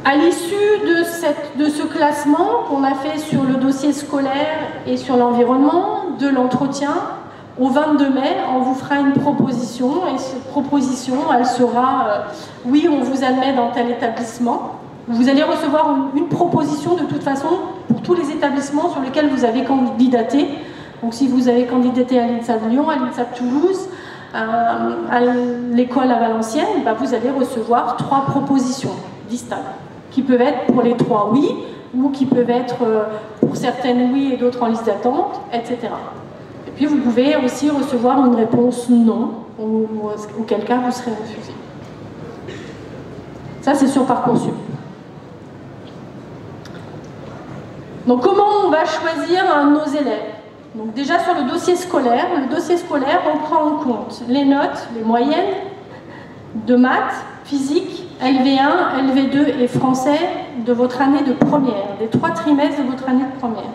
[SPEAKER 2] À l'issue de ce classement qu'on a fait sur le dossier scolaire et sur l'environnement, de l'entretien, au 22 mai, on vous fera une proposition, et cette proposition, elle sera oui, on vous admet dans tel établissement. Vous allez recevoir une proposition de toute façon pour tous les établissements sur lesquels vous avez candidaté. Donc si vous avez candidaté à l'INSA de Lyon, à l'INSA de Toulouse, à l'école à Valenciennes, vous allez recevoir 3 propositions distinctes, qui peuvent être pour les 3 oui, ou qui peuvent être pour certaines oui et d'autres en liste d'attente, etc. Et puis vous pouvez aussi recevoir une réponse non, auquel cas vous serez refusé. Ça c'est sur Parcoursup. Donc comment on va choisir nos élèves? Donc déjà sur le dossier scolaire, on prend en compte les notes, les moyennes de maths, physique, LV1, LV2 et français de votre année de première, des 3 trimestres de votre année de première.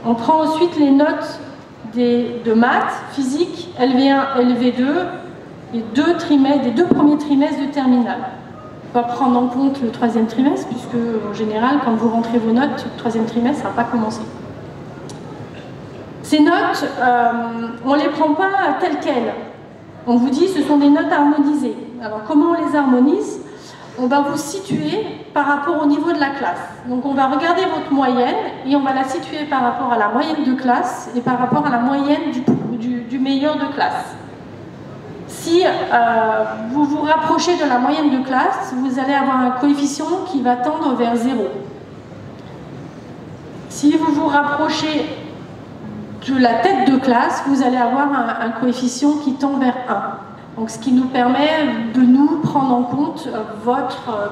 [SPEAKER 2] On prend ensuite les notes de maths, physique, LV1, LV2, des 2 premiers trimestres de terminale. On va prendre en compte le 3e trimestre, puisque en général, quand vous rentrez vos notes, le 3e trimestre, ça ne va pas commencer. Ces notes, on ne les prend pas telles quelles. On vous dit ce sont des notes harmonisées. Alors comment on les harmonise? On va vous situer par rapport au niveau de la classe. Donc on va regarder votre moyenne et on va la situer par rapport à la moyenne de classe et par rapport à la moyenne du meilleur de classe. Si vous vous rapprochez de la moyenne de classe, vous allez avoir un coefficient qui va tendre vers 0. Si vous vous rapprochez de la tête de classe, vous allez avoir un coefficient qui tend vers 1. Donc, ce qui nous permet de nous prendre en compte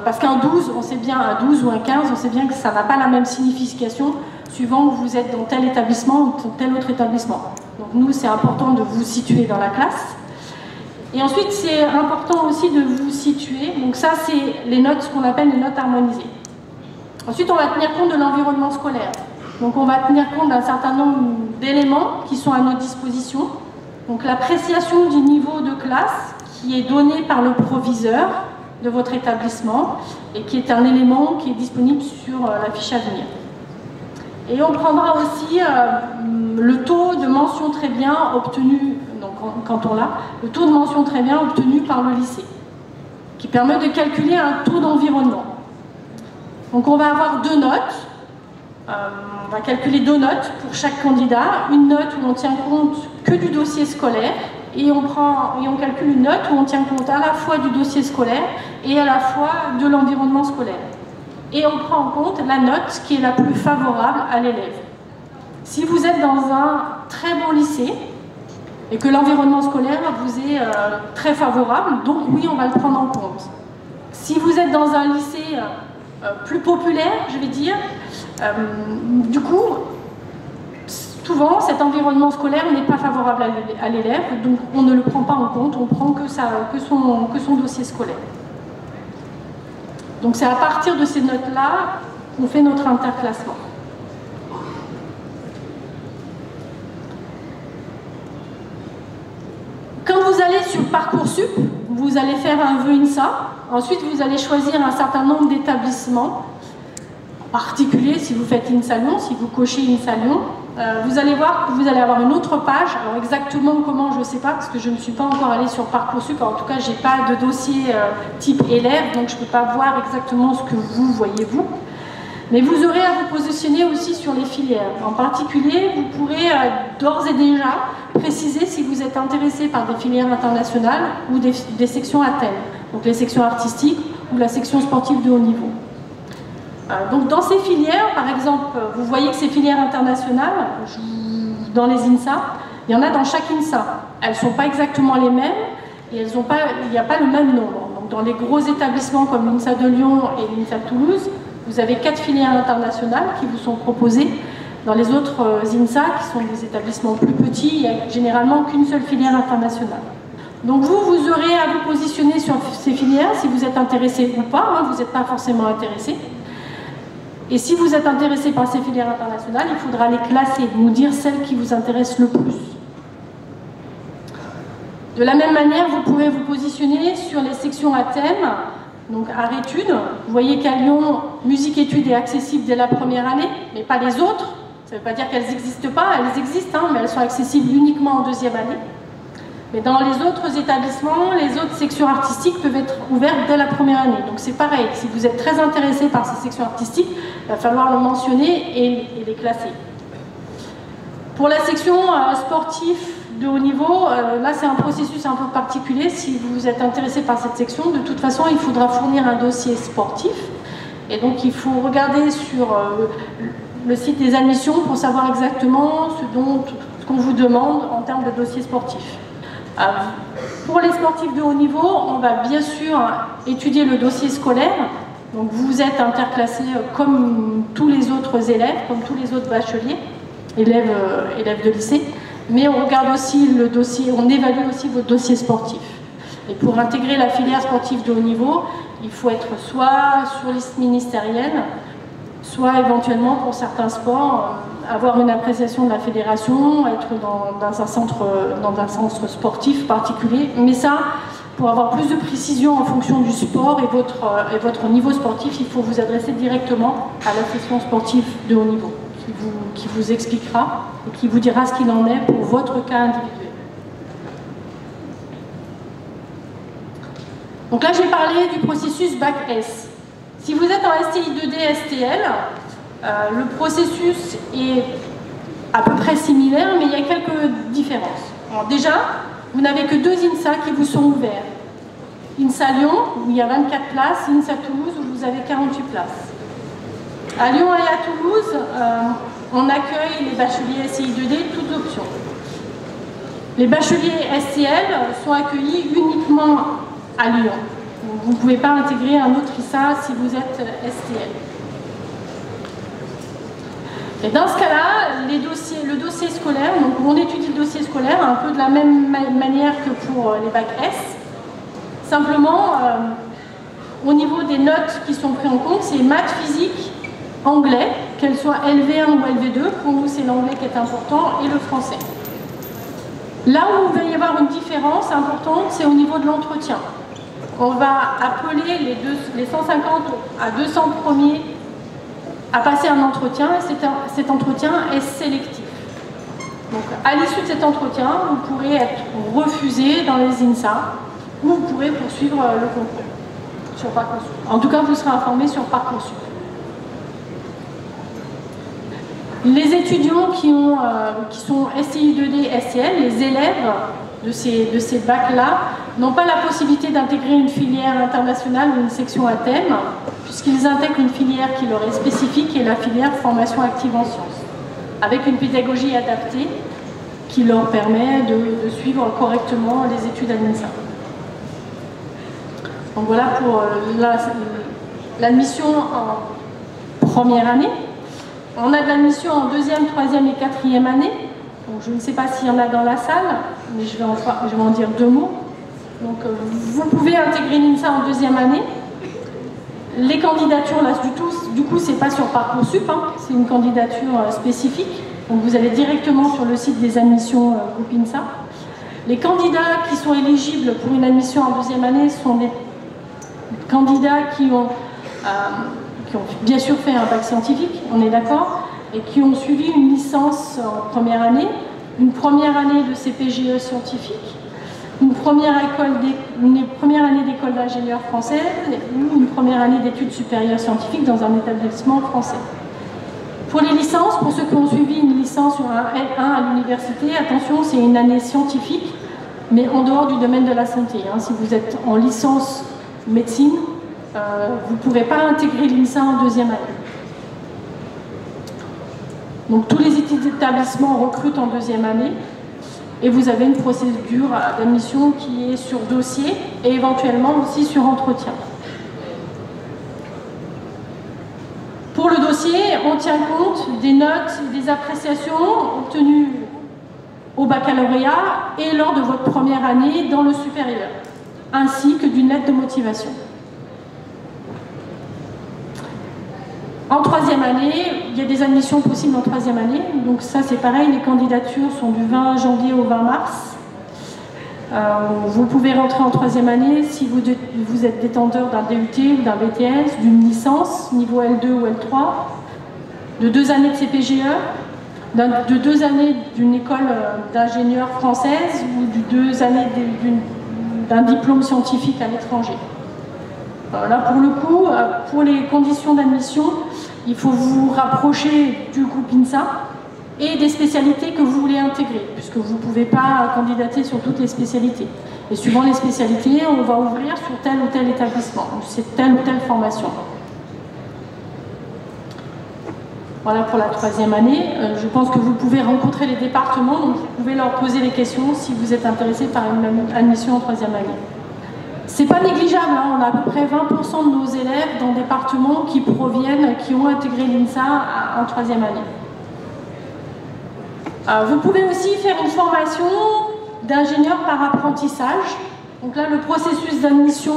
[SPEAKER 2] parce qu'un 12, on sait bien, un 12 ou un 15, on sait bien que ça n'a pas la même signification suivant que vous êtes dans tel établissement ou dans tel autre établissement. Donc, nous, c'est important de vous situer dans la classe. Et ensuite, c'est important aussi de vous situer. Donc, ça, c'est les notes, ce qu'on appelle les notes harmonisées. Ensuite, on va tenir compte de l'environnement scolaire. Donc, on va tenir compte d'un certain nombre d'éléments qui sont à notre disposition. Donc l'appréciation du niveau de classe qui est donné par le proviseur de votre établissement et qui est un élément qui est disponible sur la fiche à venir. Et on prendra aussi le taux de mention très bien obtenu, donc quand on l'a, le taux de mention très bien obtenu par le lycée, qui permet de calculer un taux d'environnement. Donc on va avoir 2 notes. On va calculer 2 notes pour chaque candidat, une note où on tient compte que du dossier scolaire et on calcule une note où on tient compte à la fois du dossier scolaire et à la fois de l'environnement scolaire. Et on prend en compte la note qui est la plus favorable à l'élève. Si vous êtes dans un très bon lycée et que l'environnement scolaire vous est très favorable, donc oui, on va le prendre en compte. Si vous êtes dans un lycée plus populaire, je vais dire, du coup, souvent cet environnement scolaire n'est pas favorable à l'élève, donc on ne le prend pas en compte, on prend que son dossier scolaire. Donc c'est à partir de ces notes-là qu'on fait notre interclassement. Quand vous allez sur Parcoursup, vous allez faire un vœu INSA, ensuite vous allez choisir un certain nombre d'établissements. En particulier, si vous faites INSA Lyon, si vous cochez INSA Lyon, vous allez voir que vous allez avoir une autre page. Alors exactement comment, je ne sais pas, parce que je ne suis pas encore allée sur Parcoursup. En tout cas, je n'ai pas de dossier type élève, donc je ne peux pas voir exactement ce que vous voyez vous. Mais vous aurez à vous positionner aussi sur les filières. En particulier, vous pourrez d'ores et déjà préciser si vous êtes intéressé par des filières internationales ou des sections à thème, donc les sections artistiques ou la section sportive de haut niveau. Donc dans ces filières, par exemple, vous voyez que ces filières internationales, dans les INSA, il y en a dans chaque INSA. Elles ne sont pas exactement les mêmes et il n'y a pas le même nombre. Donc dans les gros établissements comme l'INSA de Lyon et l'INSA de Toulouse, vous avez 4 filières internationales qui vous sont proposées. Dans les autres INSA, qui sont des établissements plus petits, il n'y a généralement qu'une seule filière internationale. Donc vous aurez à vous positionner sur ces filières si vous êtes intéressé ou pas, hein, vous n'êtes pas forcément intéressé. Et si vous êtes intéressé par ces filières internationales, il faudra les classer, nous dire celles qui vous intéressent le plus. De la même manière, vous pourrez vous positionner sur les sections à thème, donc art études. Vous voyez qu'à Lyon, musique études est accessible dès la première année, mais pas les autres. Ça ne veut pas dire qu'elles n'existent pas, elles existent, hein, mais elles sont accessibles uniquement en 2e année. Mais dans les autres établissements, les autres sections artistiques peuvent être ouvertes dès la première année. Donc c'est pareil, si vous êtes très intéressé par ces sections artistiques, il va falloir le mentionner et les classer. Pour la section sportive de haut niveau, là c'est un processus un peu particulier. Si vous êtes intéressé par cette section, de toute façon il faudra fournir un dossier sportif. Et donc il faut regarder sur le site des admissions pour savoir exactement ce qu'on vous demande en termes de dossier sportif. Pour les sportifs de haut niveau, on va bien sûr étudier le dossier scolaire. Donc vous êtes interclassé comme tous les autres élèves, comme tous les autres bacheliers. élèves de lycée, mais on regarde aussi le dossier, on évalue aussi votre dossier sportif. Et pour intégrer la filière sportive de haut niveau, il faut être soit sur liste ministérielle, soit éventuellement pour certains sports, avoir une appréciation de la fédération, être dans un centre sportif particulier. Mais ça, pour avoir plus de précision en fonction du sport et votre niveau sportif, il faut vous adresser directement à la section sportive de haut niveau, qui vous expliquera et qui vous dira ce qu'il en est pour votre cas individuel. Donc là, j'ai parlé du processus Bac S. Si vous êtes en STI 2D, STL, le processus est à peu près similaire, mais il y a quelques différences. Alors déjà, vous n'avez que 2 INSA qui vous sont ouverts. INSA Lyon, où il y a 24 places, INSA Toulouse, où vous avez 48 places. À Lyon et à Toulouse, on accueille les bacheliers STI 2D, toutes options. Les bacheliers STL sont accueillis uniquement à Lyon. Vous ne pouvez pas intégrer un autre ISA si vous êtes STL. Et dans ce cas-là, le dossier scolaire, donc on étudie le dossier scolaire un peu de la même manière que pour les bacs S. Simplement, au niveau des notes qui sont prises en compte, c'est maths, physique, anglais, qu'elles soient LV1 ou LV2. Pour nous, c'est l'anglais qui est important et le français. Là où il va y avoir une différence importante, c'est au niveau de l'entretien. On va appeler les 150 à 200 premiers à passer un entretien, et cet entretien est sélectif. Donc, à l'issue de cet entretien, vous pourrez être refusé dans les INSA ou vous pourrez poursuivre le concours sur Parcoursup. En tout cas, vous serez informé sur Parcoursup. Les étudiants qui sont STI 2D, STL, les élèves de ces bacs-là, n'ont pas la possibilité d'intégrer une filière internationale ou une section à thème, puisqu'ils intègrent une filière qui leur est spécifique et la filière formation active en sciences, avec une pédagogie adaptée qui leur permet de suivre correctement les études à l'INSA. Donc voilà pour l'admission en première année. On a de l'admission en deuxième, troisième et quatrième année. Donc je ne sais pas s'il y en a dans la salle, mais je vais en dire 2 mots. Donc vous pouvez intégrer l'INSA en deuxième année. Les candidatures, là, du coup, c'est pas sur Parcoursup, hein, c'est une candidature spécifique. Donc vous allez directement sur le site des admissions groupe INSA. Les candidats qui sont éligibles pour une admission en deuxième année sont des candidats qui ont bien sûr fait un bac scientifique, on est d'accord, et qui ont suivi une licence en première année, une première année de CPGE scientifique, une première année d'école d'ingénieur française ou une première année d'études supérieures scientifiques dans un établissement français. Pour les licences, pour ceux qui ont suivi une licence sur un L1 à l'université, attention, c'est une année scientifique, mais en dehors du domaine de la santé. Hein. Si vous êtes en licence médecine, vous ne pourrez pas intégrer l'INSA en deuxième année. Donc tous les établissements recrutent en deuxième année et vous avez une procédure d'admission qui est sur dossier et éventuellement aussi sur entretien. Pour le dossier, on tient compte des notes et des appréciations obtenues au baccalauréat et lors de votre première année dans le supérieur, ainsi que d'une lettre de motivation. En troisième année, il y a des admissions possibles en troisième année. Donc ça, c'est pareil, les candidatures sont du 20 janvier au 20 mars. Vous pouvez rentrer en troisième année si vous êtes détenteur d'un DUT ou d'un BTS, d'une licence, niveau L2 ou L3, de 2 années de CPGE, de 2 années d'une école d'ingénieur française ou de 2 années d'un diplôme scientifique à l'étranger. Là, pour le coup, pour les conditions d'admission, il faut vous rapprocher du groupe INSA et des spécialités que vous voulez intégrer, puisque vous ne pouvez pas candidater sur toutes les spécialités. Et suivant les spécialités, on va ouvrir sur tel ou tel établissement, c'est telle ou telle formation. Voilà pour la troisième année. Je pense que vous pouvez rencontrer les départements, donc vous pouvez leur poser les questions si vous êtes intéressé par une admission en troisième année. C'est pas négligeable, hein. On a à peu près 20% de nos élèves dans le département qui ont intégré l'INSA en troisième année. Vous pouvez aussi faire une formation d'ingénieur par apprentissage. Donc là, le processus d'admission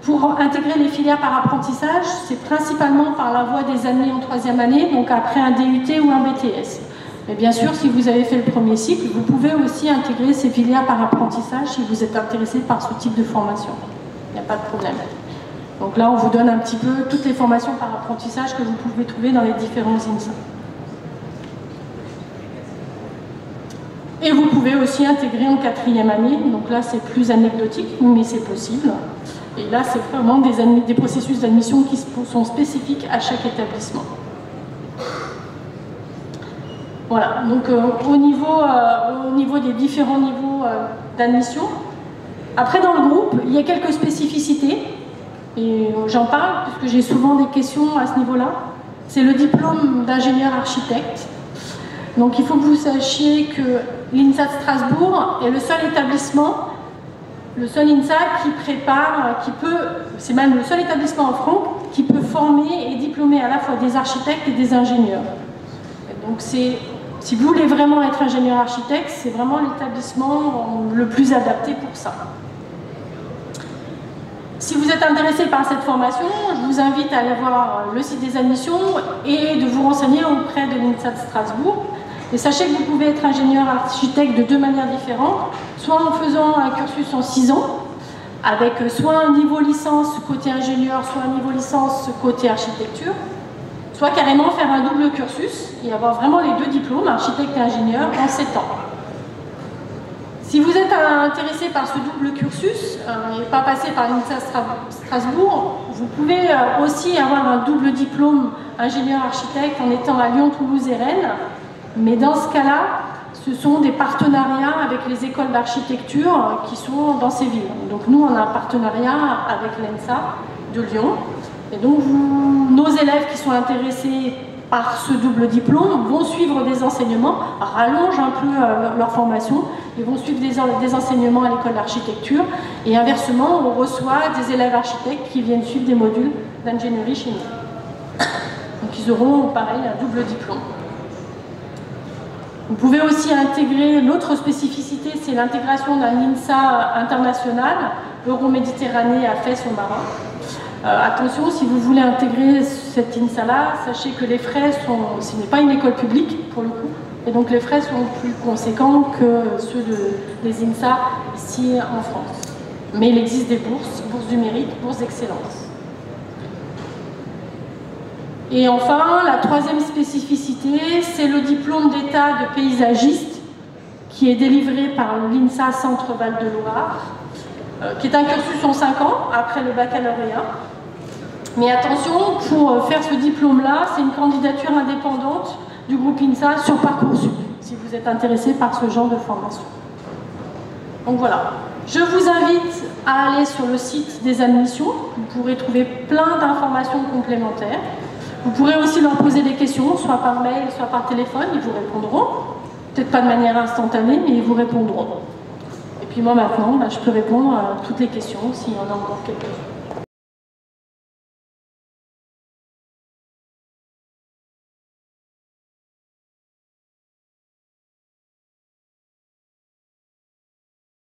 [SPEAKER 2] pour intégrer les filières par apprentissage, c'est principalement par la voie des admis en troisième année, donc après un DUT ou un BTS. Mais bien sûr, si vous avez fait le premier cycle, vous pouvez aussi intégrer ces filières par apprentissage si vous êtes intéressé par ce type de formation. Il n'y a pas de problème. Donc là, on vous donne un petit peu toutes les formations par apprentissage que vous pouvez trouver dans les différents INSA. Et vous pouvez aussi intégrer en quatrième année, donc là c'est plus anecdotique, mais c'est possible. Et là c'est vraiment des processus d'admission qui sont spécifiques à chaque établissement. Voilà, donc au niveau des différents niveaux d'admission, après dans le groupe, il y a quelques spécificités, et j'en parle puisque j'ai souvent des questions à ce niveau-là. C'est le diplôme d'ingénieur architecte. Donc il faut que vous sachiez que l'INSA de Strasbourg est le seul établissement, le seul INSA qui prépare, c'est même le seul établissement en France qui peut former et diplômer à la fois des architectes et des ingénieurs. Et donc si vous voulez vraiment être ingénieur architecte, c'est vraiment l'établissement le plus adapté pour ça. Si vous êtes intéressé par cette formation, je vous invite à aller voir le site des admissions et de vous renseigner auprès de l'INSA de Strasbourg. Et sachez que vous pouvez être ingénieur architecte de deux manières différentes, soit en faisant un cursus en 6 ans, avec soit un niveau licence côté ingénieur, soit un niveau licence côté architecture, soit carrément faire un double cursus et avoir vraiment les deux diplômes, architecte et ingénieur, en 7 ans. Si vous êtes intéressé par ce double cursus et pas passer par l'INSA Strasbourg, vous pouvez aussi avoir un double diplôme ingénieur architecte en étant à Lyon, Toulouse et Rennes. Mais dans ce cas-là, ce sont des partenariats avec les écoles d'architecture qui sont dans ces villes. Donc nous, on a un partenariat avec l'ENSA de Lyon. Et donc nos élèves qui sont intéressés par ce double diplôme vont suivre des enseignements, rallongent un peu leur formation, ils vont suivre des enseignements à l'école d'architecture. Et inversement, on reçoit des élèves architectes qui viennent suivre des modules d'ingénierie chez nous. Donc ils auront, pareil, un double diplôme. Vous pouvez aussi intégrer, l'autre spécificité, c'est l'intégration d'un INSA international, Euroméditerranée à Fès au Maroc. Attention, si vous voulez intégrer cette INSA-là, sachez que les frais ce n'est pas une école publique pour le coup, et donc les frais sont plus conséquents que ceux des INSA ici en France. Mais il existe des bourses, bourses du mérite, bourses d'excellence. Et enfin, la troisième spécificité, c'est le diplôme d'état de paysagiste qui est délivré par l'INSA Centre Val de Loire, qui est un cursus en 5 ans après le baccalauréat. Mais attention, pour faire ce diplôme-là, c'est une candidature indépendante du groupe INSA sur Parcoursup, si vous êtes intéressé par ce genre de formation. Donc voilà, je vous invite à aller sur le site des admissions, vous pourrez trouver plein d'informations complémentaires. Vous pourrez aussi leur poser des questions, soit par mail, soit par téléphone, ils vous répondront. Peut-être pas de manière instantanée, mais ils vous répondront. Et puis moi maintenant, je peux répondre à toutes les questions s'il y en a encore quelques-unes.